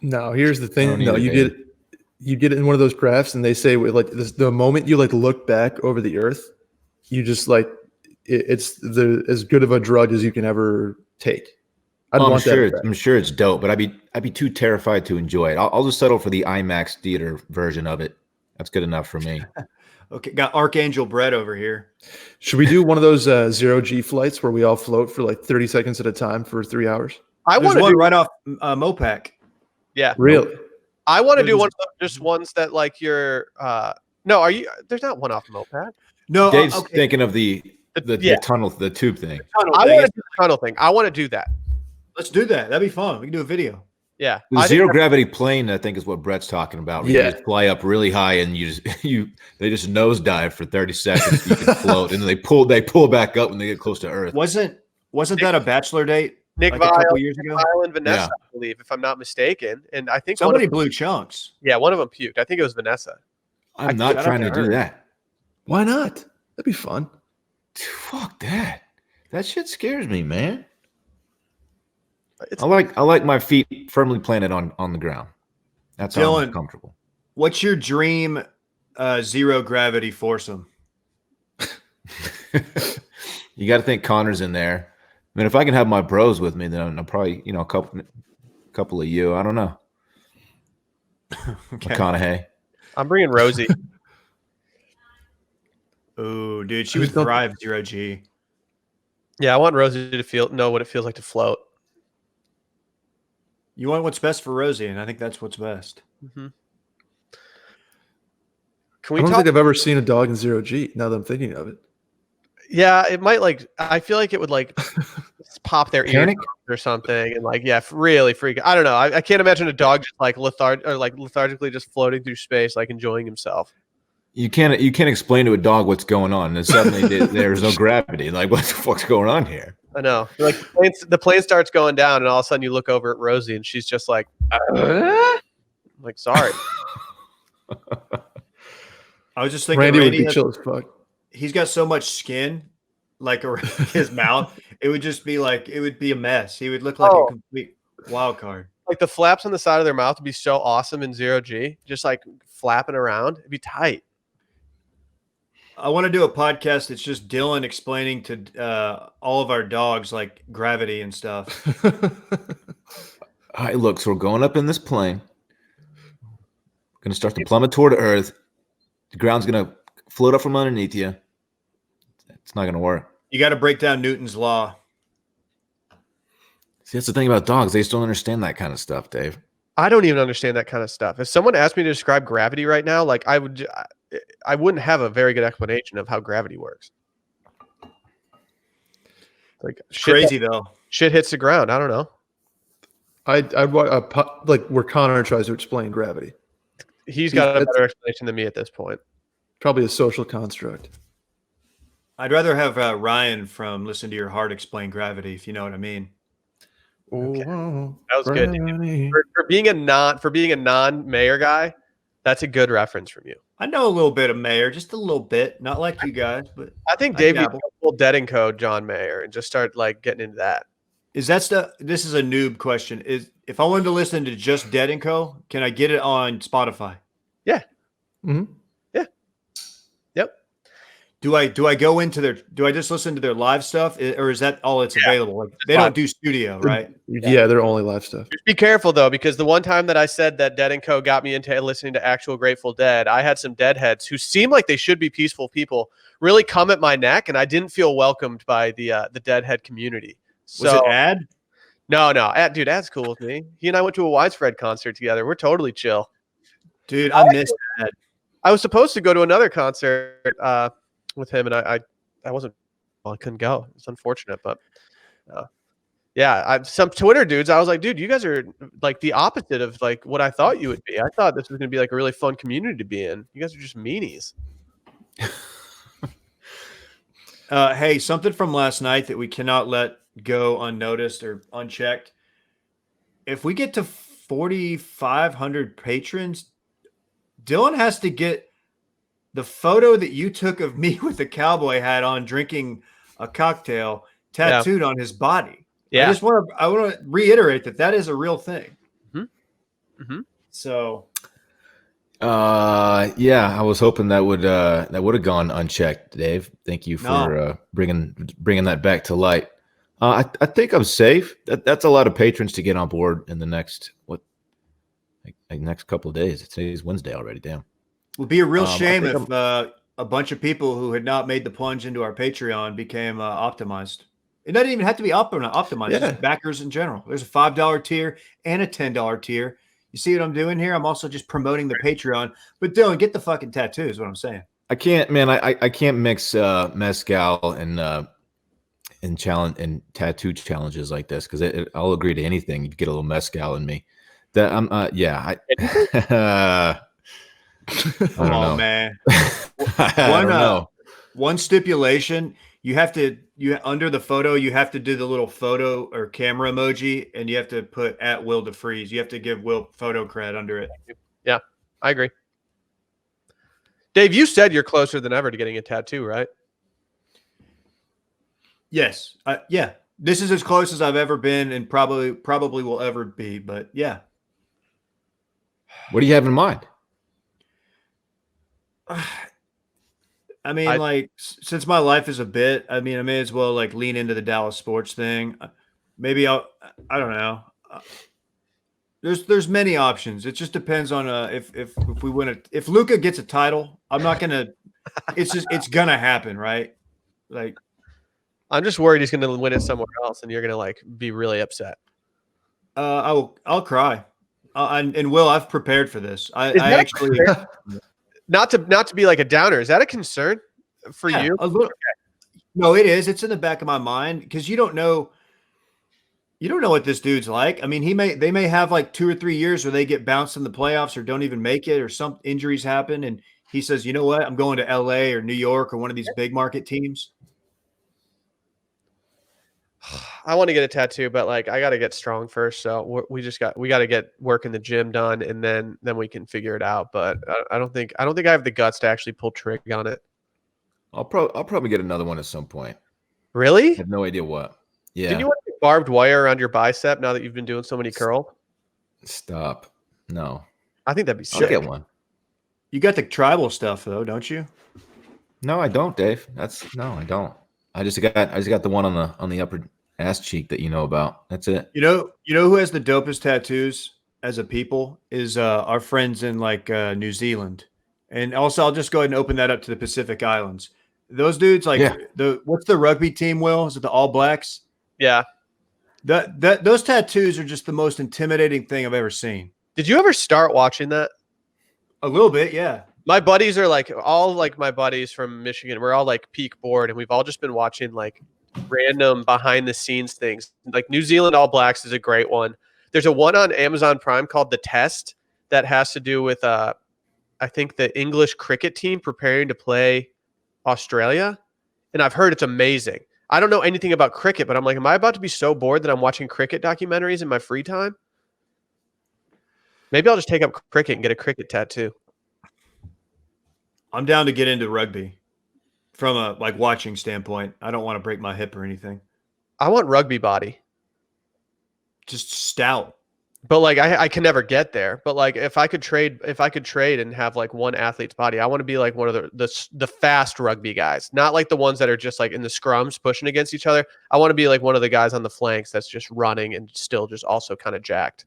No, here's the I thing. don't No, either, you get it in one of those crafts, and they say like this, the moment you like look back over the Earth, you just like it's as good of a drug as you can ever take. I'd I'm want sure. that. I'm sure it's dope, but I'd be too terrified to enjoy it. I'll just settle for the IMAX theater version of it. That's good enough for me. Okay, got Archangel Bread over here. Should we do one of those 0G flights where we all float for like 30 seconds at a time for 3 hours? I There's want to one do right off Mopac. Yeah, Really? I want to do There's- one of those, just ones that like you're. No, are you? There's not one off Moped. No, Dave's okay. thinking of the Yeah. tunnel, the tube thing. Tunnel I thing. want to do the tunnel thing. I want to do that. Let's do that. That'd be fun. We can do a video. Yeah, The zero gravity plane, I think, is what Brett's talking about. Where Yeah. you just fly up really high and they just nosedive for 30 seconds. You can float, and then they pull back up when they get close to Earth. Wasn't that a bachelor date Nick like a couple years Nick ago? Vile and Vanessa, Yeah. I believe, if I'm not mistaken. And I think Somebody one blew chunks. of them puked. I think it was Vanessa. I'm not shout out trying to to do her. that. Why not? That'd be fun. Fuck that. That shit scares me, man. It's, I like my feet firmly planted on the ground. That's how I'm Dylan. comfortable. What's your dream zero gravity foursome? You got to think Connor's in there. I mean, if I can have my bros with me, then I'm probably a couple of you. I don't know. Okay. McConaughey. I'm bringing Rosie. Oh, dude, she I would just don't- thrive zero G. Yeah, I want Rosie to know what it feels like to float. You want what's best for Rosie, and I think that's what's best. Mm-hmm. Can I we don't talk? think I've ever seen a dog in 0G. Now that I'm thinking of it, Yeah, it might like. I feel like it would like pop their ear Panic? or something, and like really freak. I don't know. I can't imagine a dog just like lethargically just floating through space, like enjoying himself. You can't explain to a dog what's going on, and then suddenly there's no gravity. Like, what the fuck's going on here? I know. Like the plane starts going down, and all of a sudden you look over at Rosie, and she's just like, I'm like, sorry. I was just thinking, Randy would Randy be has- chill as fuck. he's got so much skin, like around his mouth. It would just be like it would be a mess. He would look like Oh. a complete wild card. Like the flaps on the side of their mouth would be so awesome in 0G, just like flapping around. It'd be tight. I want to do a podcast that's just Dylan explaining to all of our dogs like gravity and stuff. All right, look, so we're going up in this plane. We're going to start to plummet toward Earth. The ground's going to float up from underneath you. It's not going to work. You got to break down Newton's law. See, that's the thing about dogs. They just don't understand that kind of stuff, Dave. I don't even understand that kind of stuff. If someone asked me to describe gravity right now, like I wouldn't have a very good explanation of how gravity works. Like Crazy though. shit hits the ground. I don't know. I'd want like where Connor tries to explain gravity. He's got a That's- better explanation than me at this point. Probably a social construct. I'd rather have Ryan from Listen to Your Heart explain gravity, if you know what I mean. Okay. Oh, That was good. gravity. For being a non-mayor guy, that's a good reference from you. I know a little bit of Mayor, just a little bit, not like you guys, but I think I Dave needs dabble. to full dead and code John Mayer and just start like getting into that. is that stuff? This is a noob question. Is if I wanted to listen to just Dead and Co, can I get it on Spotify? Mhm. Yep. Do I go into their? Do I just listen to their live stuff, or is that all it's available? Like they don't do studio, right? Yeah, they're only live stuff. Just be careful though, because the one time that I said that Dead & Co got me into listening to actual Grateful Dead, I had some Deadheads who seem like they should be peaceful people really come at my neck, and I didn't feel welcomed by the Deadhead community. So, Was it Ad? No, dude, Ad's cool with me. He and I went to a Widespread concert together. We're totally chill. Dude, I missed Ad. I was supposed to go to another concert with him, and I wasn't. Well, I couldn't go. It's unfortunate, but yeah, some Twitter dudes. I was like, dude, you guys are like the opposite of like what I thought you would be. I thought this was going to be like a really fun community to be in. You guys are just meanies. Hey, something from last night that we cannot let go unnoticed or unchecked. If we get to 4,500 patrons, Dylan has to get the photo that you took of me with the cowboy hat on drinking a cocktail tattooed on his body. Yeah. I want to reiterate that is a real thing. Mm-hmm. So yeah, I was hoping that would have gone unchecked, Dave. Thank you for bringing that back to light. I think I'm safe. That's a lot of patrons to get on board in the next next couple of days. Today's Wednesday already. Damn. It would be a real shame if a bunch of people who had not made the plunge into our Patreon became optimized. It doesn't even have to be optimized. Yeah. Just backers in general. There's a $5 tier and a $10 tier. You see what I'm doing here? I'm also just promoting the Patreon. But Dylan, get the fucking tattoo is what I'm saying. I can't, man. I can't mix mezcal and challenge and tattoo challenges like this because I'll agree to anything. You get a little mezcal in me. That I'm Come on, man. I don't know. One stipulation: you have to under the photo, you have to do the little photo or camera emoji, and you have to put at Will DeFreeze. You have to give Will photo cred under it. Yeah, I agree. Dave, you said you're closer than ever to getting a tattoo, right? Yes. Yeah. This is as close as I've ever been, and probably will ever be. But yeah. What do you have in mind? I mean, since my life is a bit, I mean, I may as well like lean into the Dallas sports thing. Maybe I don't know. There's many options. It just depends on if we win it. If Luka gets a title, I'm not gonna. It's gonna happen, right? Like, I'm just worried he's gonna win it somewhere else, and you're gonna like be really upset. I'll cry. And Will, I've prepared for this. I actually. Not to be like a downer. Is that a concern for you? A little. Okay. No, it is. It's in the back of my mind because you don't know what this dude's like. I mean, they may have like 2 or 3 years where they get bounced in the playoffs or don't even make it or some injuries happen. And he says, you know what? I'm going to LA or New York or one of these big market teams. I want to get a tattoo, but like I got to get strong first. So we got to get work in the gym done, and then we can figure it out. But I don't think I have the guts to actually pull trigger on it. I'll probably get another one at some point. Really? I have no idea what. Yeah. Did you want to get barbed wire around your bicep now that you've been doing so many curls? Stop. No. I think that'd be sick. I'll get one. You got the tribal stuff though, don't you? No, I don't, Dave. I don't. I just got the one on the upper ass cheek that you know about. That's it. You know who has the dopest tattoos as a people is our friends in like New Zealand. And also I'll just go ahead and open that up to the Pacific Islands. Those dudes what's the rugby team, Will? Is it the All Blacks? Yeah. Those tattoos are just the most intimidating thing I've ever seen. Did you ever start watching that? A little bit, yeah. My buddies are like all like my buddies from Michigan. We're all like peak bored, and we've all just been watching like random behind the scenes things. Like New Zealand All Blacks is a great one. There's a one on Amazon Prime called The Test that has to do with I think the English cricket team preparing to play Australia, and I've heard it's amazing. I don't know anything about cricket, but I'm like, am I about to be so bored that I'm watching cricket documentaries in my free time? Maybe I'll just take up cricket and get a cricket tattoo. I'm down to get into rugby from a like watching standpoint. I don't want to break my hip or anything. I want rugby body. Just stout. But like I can never get there. But like if I could trade and have like one athlete's body, I want to be like one of the fast rugby guys, not like the ones that are just like in the scrums pushing against each other. I want to be like one of the guys on the flanks that's just running and still just also kind of jacked.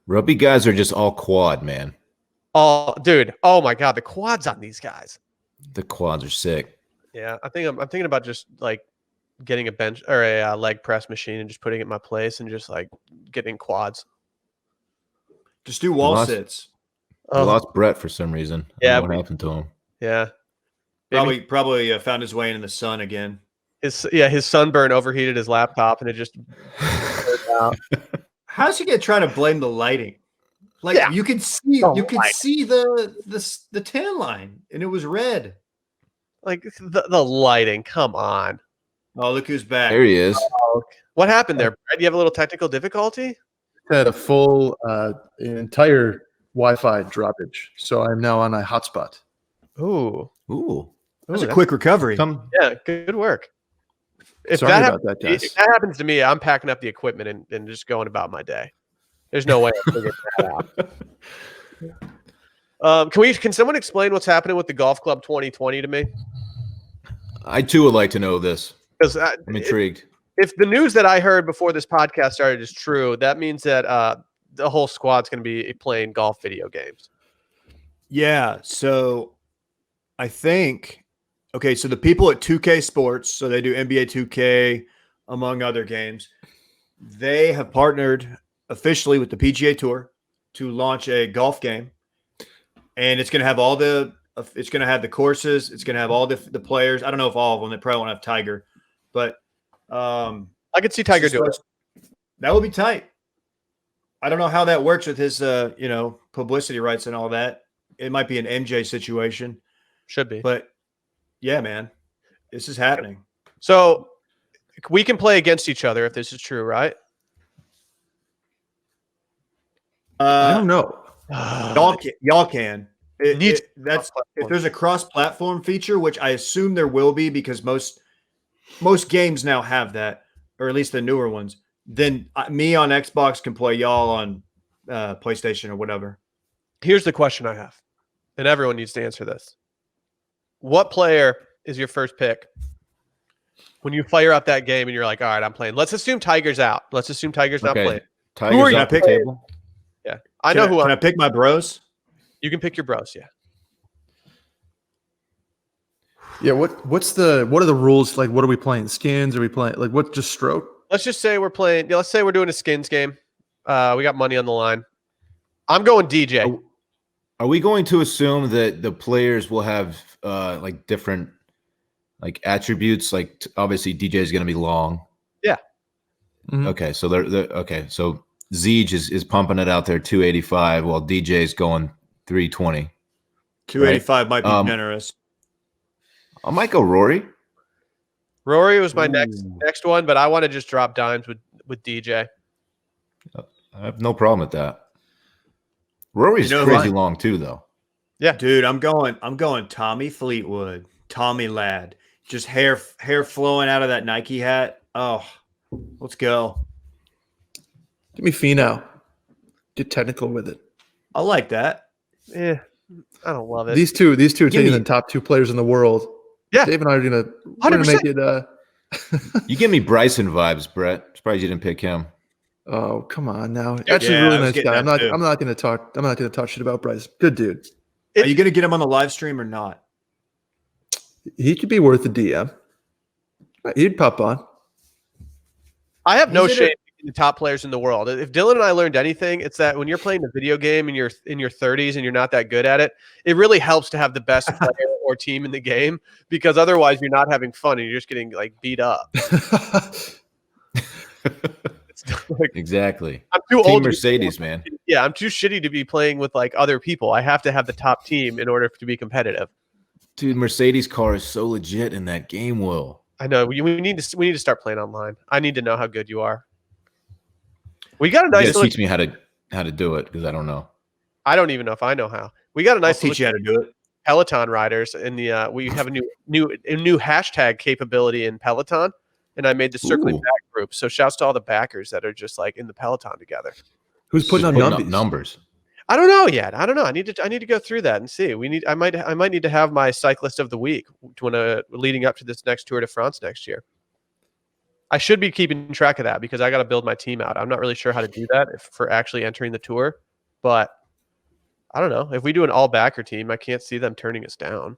Rugby guys are just all quad, man. Oh, dude! Oh my God, the quads on these guys. The quads are sick. Yeah, I'm thinking about just like getting a bench or a leg press machine and just putting it in my place and just like getting quads. Just do wall Lost- sits. We lost Brett for some reason. I don't know what happened to him? Yeah. Probably found his way in the sun again. His sunburn overheated his laptop and it just out. How's he gonna try to blame the lighting? Like you could see the tan line and it was red. Like the lighting. Come on. Oh, look who's back. There he is. What happened there, Brad? You have a little technical difficulty? Had a full entire Wi-Fi droppage, so I'm now on a hotspot. Ooh. That's a quick recovery. Yeah, good work. Sorry about that, guys. If that happens to me, I'm packing up the equipment and just going about my day. There's no way I'm figuring that out. Can someone explain what's happening with the Golf Club 2020 to me? I too would like to know this. Because I'm intrigued. If the news that I heard before this podcast started is true, that means that the whole squad's going to be playing golf video games. Yeah. So I think, okay, so the people at 2K Sports, so they do NBA 2K, among other games, they have partnered officially with the PGA Tour to launch a golf game. And it's going to have it's going to have the courses. It's going to have all the players. I don't know if all of them, they probably won't have Tiger, but I could see Tiger do it. That would be tight. I don't know how that works with his, publicity rights and all that. It might be an MJ situation. Should be. But yeah, man, this is happening. So we can play against each other if this is true, right? I don't know. Y'all can. If there's a cross-platform feature, which I assume there will be because most games now have that, or at least the newer ones, then me on Xbox can play y'all on PlayStation or whatever. Here's the question I have, and everyone needs to answer this. What player is your first pick when you fire up that game and you're like, all right, I'm playing? Let's assume Tiger's out. Let's assume Tiger's not playing. Tiger's who are you off gonna the pick? table. Yeah, I know who. Can I pick my bros? You can pick your bros. Yeah. Yeah, what are the rules? Like, what are we playing? Skins? Are we playing like what? Just stroke? Let's just say we're playing. Let's say we're doing a skins game. We got money on the line. I'm going DJ. Are we going to assume that the players will have like different like attributes? Like obviously DJ is going to be long. Yeah. Mm-hmm. Okay, so they're okay. So Zeege is pumping it out there 285 while DJ's going 320. 285 might be generous. I might go Rory. Rory was my next one, but I want to just drop dimes with DJ. I have no problem with that. Rory's crazy long too, though. Yeah, dude, I'm going Tommy Fleetwood, Tommy Ladd, just hair flowing out of that Nike hat. Oh, let's go. Give me Finau. Get technical with it. I like that. Yeah, I don't love it. These two are taking the top two players in the world. Yeah, Dave and I are gonna make it. You give me Bryson vibes, Brett. Surprised you didn't pick him. Oh, come on now. Actually, a really nice guy. I'm not going to talk shit about Bryce. Good dude. Are you going to get him on the live stream or not? He could be worth a DM. He'd pop on. I have no shame in the top players in the world. If Dylan and I learned anything, it's that when you're playing a video game and you're in your 30s and you're not that good at it, it really helps to have the best player or team in the game because otherwise you're not having fun and you're just getting like beat up. Like, exactly. I'm too Team old. Mercedes, man. Yeah, I'm too shitty to be playing with like other people. I have to have the top team in order to be competitive. Dude, Mercedes car is so legit in that game, Will. I know. We need to start playing online. I need to know how good you are. We got a nice. You gotta teach me how to do it because I don't know. I don't even know if I know how. We got a nice. I'll teach you how to do it. Peloton riders in the we have a new hashtag capability in Peloton. And I made the circling back group. So shouts to all the backers that are just like in the Peloton together. Who's putting on Putting up numbies? numbers. I don't know yet. I don't know. I need to go through that and see. I might need to have my cyclist of the week leading up to this next Tour de France next year. I should be keeping track of that because I got to build my team out. I'm not really sure how to do that for actually entering the tour, but I don't know. If we do an all backer team, I can't see them turning us down.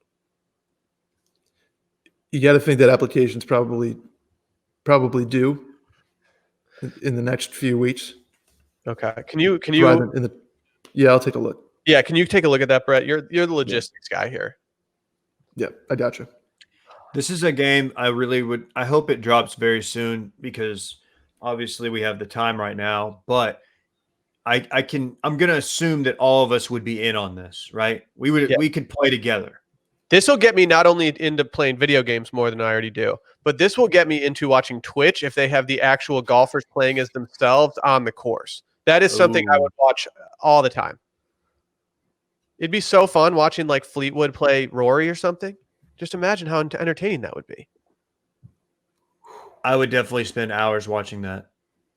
You got to think that applications probably due in the next few weeks. Okay. Can you Yeah, I'll take a look. Yeah, can you take a look at that, Brett? You're the logistics guy here. Yeah, I got you. This is a game I hope it drops very soon because obviously we have the time right now, but I'm going to assume that all of us would be in on this, right? We could play together. This will get me not only into playing video games more than I already do, but this will get me into watching Twitch if they have the actual golfers playing as themselves on the course. That is something I would watch all the time. It'd be so fun watching like Fleetwood play Rory or something. Just imagine how entertaining that would be. I would definitely spend hours watching that.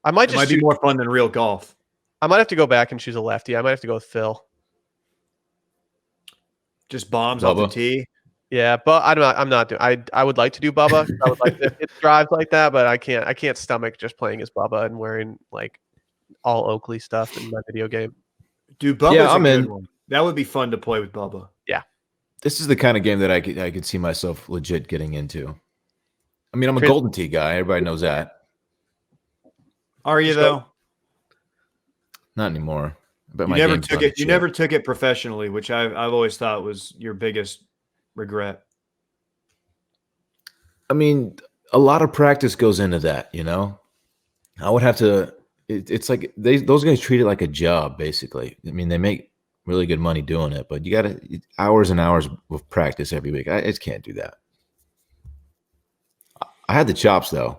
It might be more fun than real golf. I might have to go back and choose a lefty. I might have to go with Phil. Just bombs off the tee. Yeah, but I'm not doing. I would like to do Bubba. I would like to hit drives like that, but I can't stomach just playing as Bubba and wearing like all Oakley stuff in my video game. Dude, Bubba's a good one. That would be fun to play with Bubba. Yeah. This is the kind of game that I could see myself legit getting into. I mean, I'm a Golden Tee guy. Everybody knows that. Are you though? Not anymore. But you never took it professionally, which I've always thought was your biggest regret. I mean, a lot of practice goes into that, you know. I would have to. It's like those guys treat it like a job, basically. I mean, they make really good money doing it, but you got to hours and hours of practice every week. I just can't do that. I had the chops though.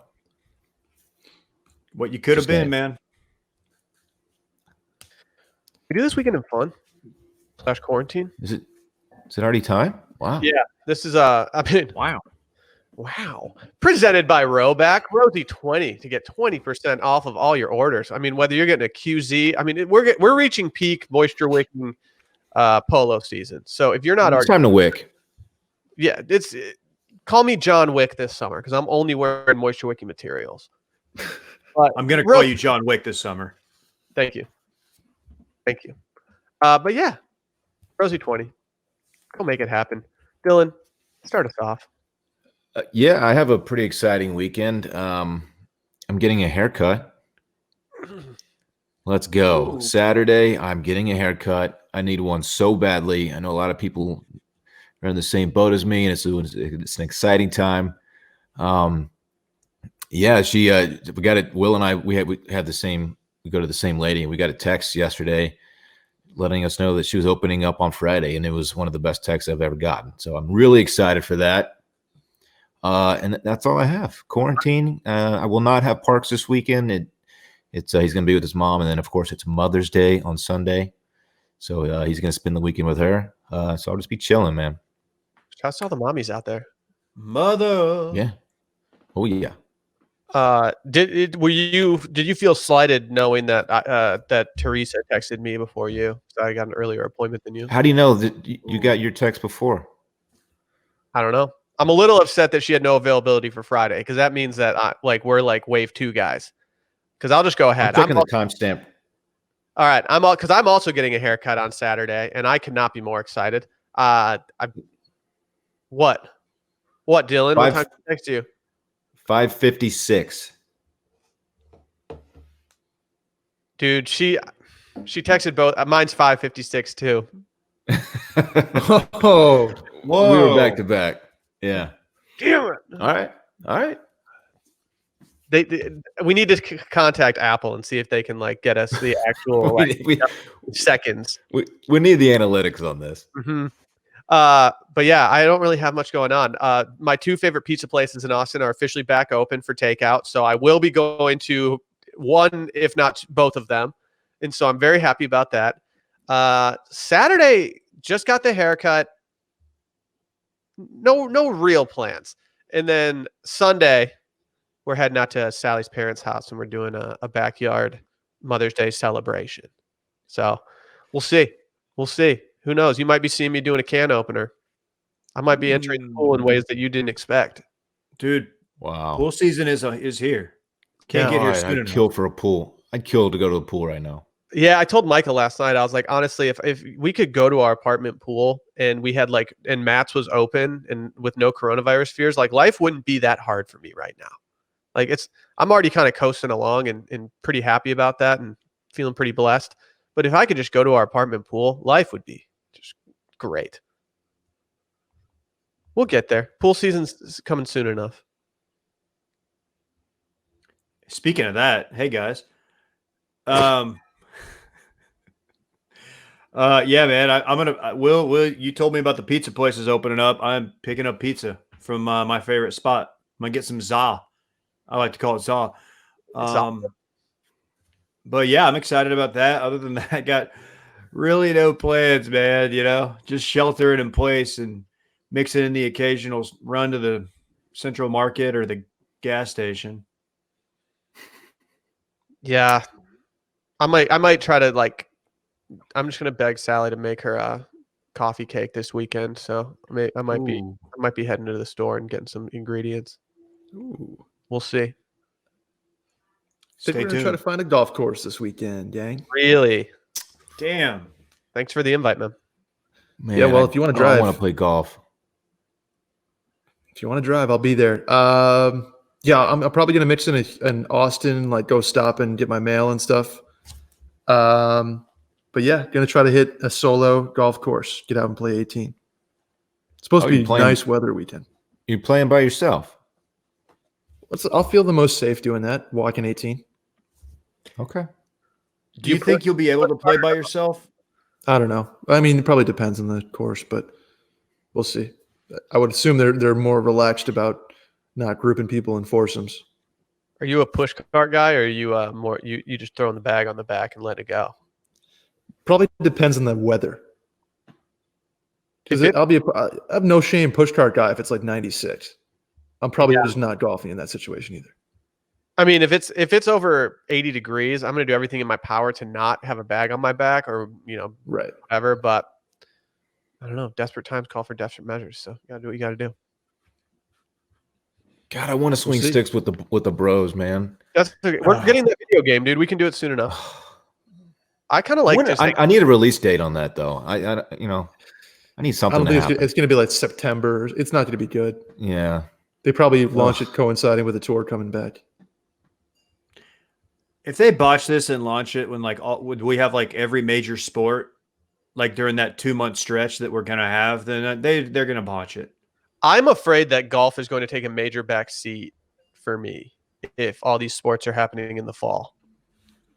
What you could have been, man. We do this weekend in fun / quarantine. Is it already time? Wow. Yeah, this is wow. Presented by Roback, Rosie 20 to get 20% off of all your orders. I mean, whether you're getting a QZ, I mean, we're reaching peak moisture wicking polo season. So if you're not it's time to wick. Yeah, call me John Wick this summer because I'm only wearing moisture wicking materials. But I'm gonna call you John Wick this summer. Thank you. But yeah, Rosie 20. Go make it happen. Dylan, start us off. Yeah, I have a pretty exciting weekend. I'm getting a haircut. Let's go. Ooh. Saturday, I'm getting a haircut. I need one so badly. I know a lot of people are in the same boat as me, and it's an exciting time. Yeah, we got it. Will and I, we had the same. We go to the same lady, and we got a text yesterday letting us know that she was opening up on Friday, and it was one of the best texts I've ever gotten. So I'm really excited for that. And that's all I have. Quarantine. I will not have Parks this weekend. He's going to be with his mom, and then of course it's Mother's Day on Sunday, so he's going to spend the weekend with her. So I'll just be chilling, man. How's all the mommies out there? Mother. Yeah. Oh yeah. Did you feel slighted knowing that that Teresa texted me before you? So I got an earlier appointment than you. How do you know that you got your text before? I don't know. I'm a little upset that she had no availability for Friday because that means that we're like wave 2 guys. Because I'll just go ahead. I'm checking the timestamp. All right, I'm also getting a haircut on Saturday, and I could not be more excited. What, Dylan? What time did I text you? 5:56. Dude, she texted both. Mine's 5:56 too. Oh, whoa! We were back to back. Yeah. Damn it! All right. We need to contact Apple and see if they can like get us the actual seconds. We need the analytics on this. Mm-hmm. But yeah, I don't really have much going on. My 2 favorite pizza places in Austin are officially back open for takeout, so I will be going to one, if not both of them, and so I'm very happy about that. Saturday, just got the haircut. No real plans, and then Sunday, we're heading out to Sally's parents' house and we're doing a backyard Mother's Day celebration. So we'll see. We'll see. Who knows? You might be seeing me doing a can opener. I might be entering the pool in ways that you didn't expect. Dude, Wow. pool season is here. Can't get here soon I'd enough. kill for a pool. I'd kill to go to the pool right now. Yeah, I told Michael last night, I was like, honestly, if we could go to our apartment pool and we had and Matt's was open and with no coronavirus fears, like life wouldn't be that hard for me right now. Like I'm already kind of coasting along and pretty happy about that and feeling pretty blessed. But if I could just go to our apartment pool, life would be just great. We'll get there. Pool season's coming soon enough. Speaking of that, hey guys. Yeah, man. I'm gonna. Will you told me about the pizza places opening up? I'm picking up pizza from my favorite spot. I'm gonna get some za. I like to call it za. But yeah, I'm excited about that. Other than that, got really no plans, man. You know, just sheltering in place and mixing in the occasional run to the Central Market or the gas station. Yeah, I might try to I'm just gonna beg Sally to make her a coffee cake this weekend. So I might be heading to the store and getting some ingredients. Ooh. We'll see. Think we're gonna try to find a golf course this weekend, gang. Really? Damn. Thanks for the invite, man. Man, Yeah, well, if you want to drive, I want to play golf. If you want to drive, I'll be there. Yeah, I'm probably gonna mix in an Austin, like go stop and get my mail and stuff. But yeah, gonna try to hit a solo golf course. Get out and play 18. It's supposed to be nice weather weekend. You're playing by yourself. I'll feel the most safe doing that, walking 18. Okay. Do you think you'll be able to play by yourself? I don't know. I mean, it probably depends on the course, but we'll see. I would assume they're more relaxed about not grouping people in foursomes. Are you a push cart guy, or are you more you just throwing the bag on the back and let it go? Probably depends on the weather. Because I have no shame push cart guy if it's like 96. I'm probably just not golfing in that situation either. I mean, if it's over 80 degrees, I'm going to do everything in my power to not have a bag on my back or, right, whatever. But I don't know. Desperate times call for desperate measures. So you got to do what you got to do. God, I want to swing sticks with the bros, man. That's okay. We're getting that video game, dude. We can do it soon enough. I kind of like this. I need a release date on that, though. I need something. I don't think it's going to be like September. It's not going to be good. Yeah. They probably launch it coinciding with the tour coming back. If they botch this and launch it when would we have every major sport during that 2-month stretch that we're gonna have, then they're gonna botch it. I'm afraid that golf is going to take a major back seat for me if all these sports are happening in the fall,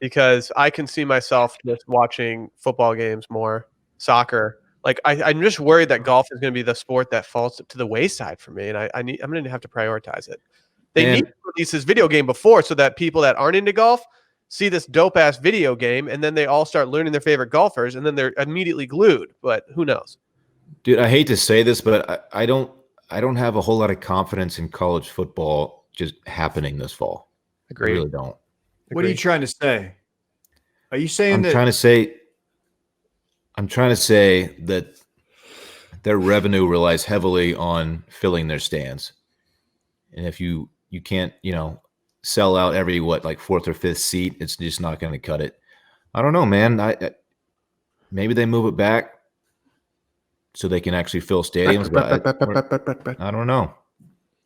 because I can see myself just watching football games more, soccer. I'm just worried that golf is going to be the sport that falls to the wayside for me, and I'm going to have to prioritize it. They need to release this video game before so that people that aren't into golf see this dope ass video game, and then they all start learning their favorite golfers, and then they're immediately glued. But who knows? Dude, I hate to say this, but I don't have a whole lot of confidence in college football just happening this fall. Agreed. I really don't. What are you trying to say? Are you saying I'm trying to say that their revenue relies heavily on filling their stands. And if you can't, sell out every fourth or fifth seat, it's just not going to cut it. I don't know, man. Maybe they move it back so they can actually fill stadiums, but I don't know.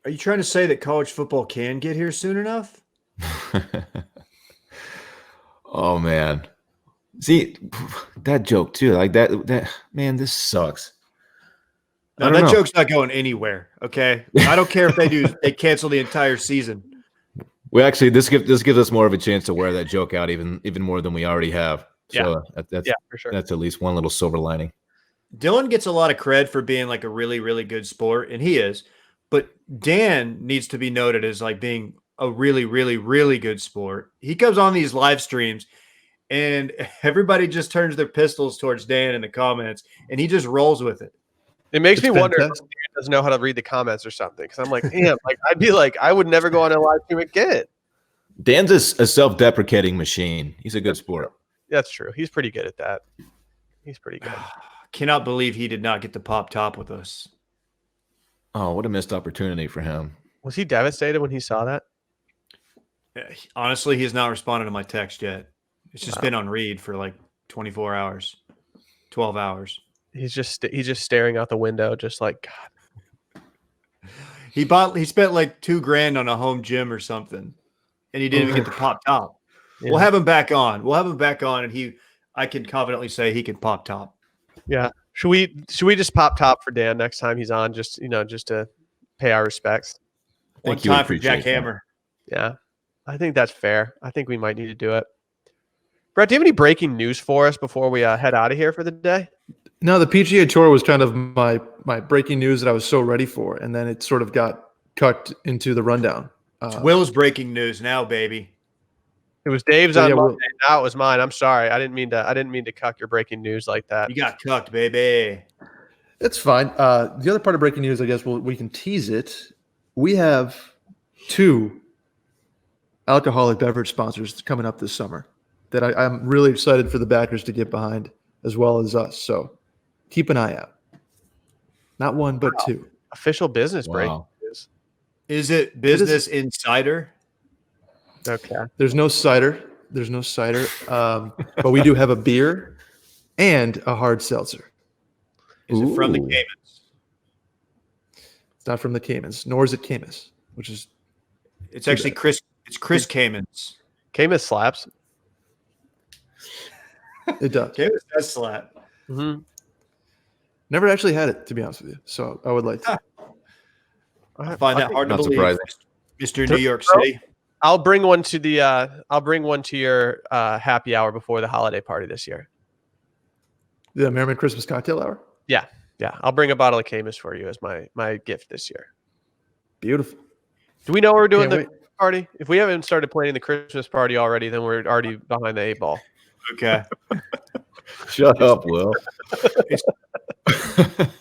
Are you trying to say that college football can get here soon enough? Oh man. See that joke too. That man, this sucks. No, that joke's not going anywhere. Okay. I don't care if they cancel the entire season. We actually this gives us more of a chance to wear that joke out even more than we already have. So that's for sure. That's at least one little silver lining. Dylan gets a lot of cred for being a really, really good sport, and he is. But Dan needs to be noted as being a really, really, really good sport. He comes on these live streams, and everybody just turns their pistols towards Dan in the comments, and he just rolls with it. It makes me wonder if he doesn't know how to read the comments or something. Because I'm damn, I'd be I would never go on a live stream again. Dan's a self-deprecating machine. He's a good sport. That's true. He's pretty good at that. He's pretty good. Cannot believe he did not get to pop top with us. Oh, what a missed opportunity for him. Was he devastated when he saw that? Honestly, he has not responded to my text yet. It's just been on read for like 24 hours, 12 hours. He's just staring out the window, just like God. He spent like $2,000 on a home gym or something, and he didn't even get to pop top. Yeah. We'll have him back on. And I can confidently say he can pop top. Yeah. Should we just pop top for Dan next time he's on? Just to pay our respects. One Thank you, I time for Jack appreciate that. Hammer. Yeah. I think that's fair. I think we might need to do it. Brett, do you have any breaking news for us before we head out of here for the day? No, the PGA Tour was kind of my breaking news that I was so ready for, and then it sort of got cut into the rundown. It's Will's breaking news now, baby. It was Dave's So, on yeah, Monday. Now it was mine. I'm sorry. I didn't mean to cuck your breaking news like that. You got cucked, baby. It's fine. The other part of breaking news, I guess, we can tease it. We have 2 alcoholic beverage sponsors coming up this summer that I'm really excited for the backers to get behind, as well as us. So keep an eye out. Not 1, but 2. Official business Wow. breaking news. Is it Business Insider? Okay. There's no cider. But we do have a beer and a hard seltzer. Is it from the Ooh. Caymans? It's not from the Caymans, nor is it Caymus, which is It's actually Chris. It's Chris Caymans. Camus slaps. it does. Caymans does slap. Mm-hmm. Never actually had it, to be honest with you. So I would like to. I find that hard to Not believe, surprising. Mr. New York City. I'll bring one to your happy hour before the holiday party this year. The Merriman Christmas Cocktail Hour. Yeah. I'll bring a bottle of Camus for you as my gift this year. Beautiful. Do we know we're doing Can't the wait. party? If we haven't started planning the Christmas party already, then we're already behind the 8 ball. Okay. Shut up, Will.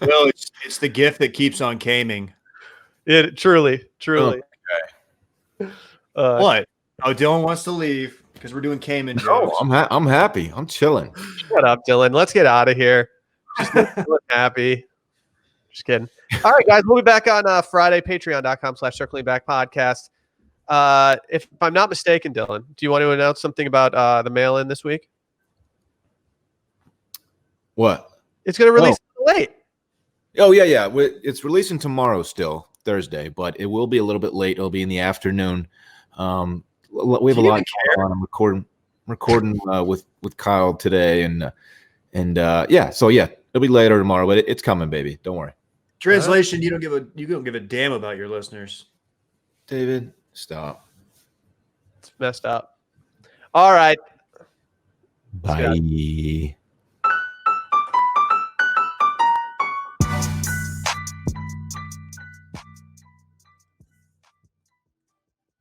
Well, it's the gift that keeps on caming. It truly. What? Oh, Dylan wants to leave because we're doing Cayman No, jokes. I'm happy. I'm chilling. Shut up, Dylan. Let's get out of here. Just look happy. Just kidding. All right, guys. We'll be back on Friday. Patreon.com/Circling Back Podcast. If I'm not mistaken, Dylan, do you want to announce something about the mail-in this week? What? It's going to release late. Oh, yeah. It's releasing tomorrow still, Thursday, but it will be a little bit late. It'll be in the afternoon. We have a lot going on. I'm recording with Kyle today, and yeah. So yeah, it'll be later tomorrow, but it's coming, baby. Don't worry. Translation: You don't give a damn about your listeners. David, stop. It's messed up. All right. Bye.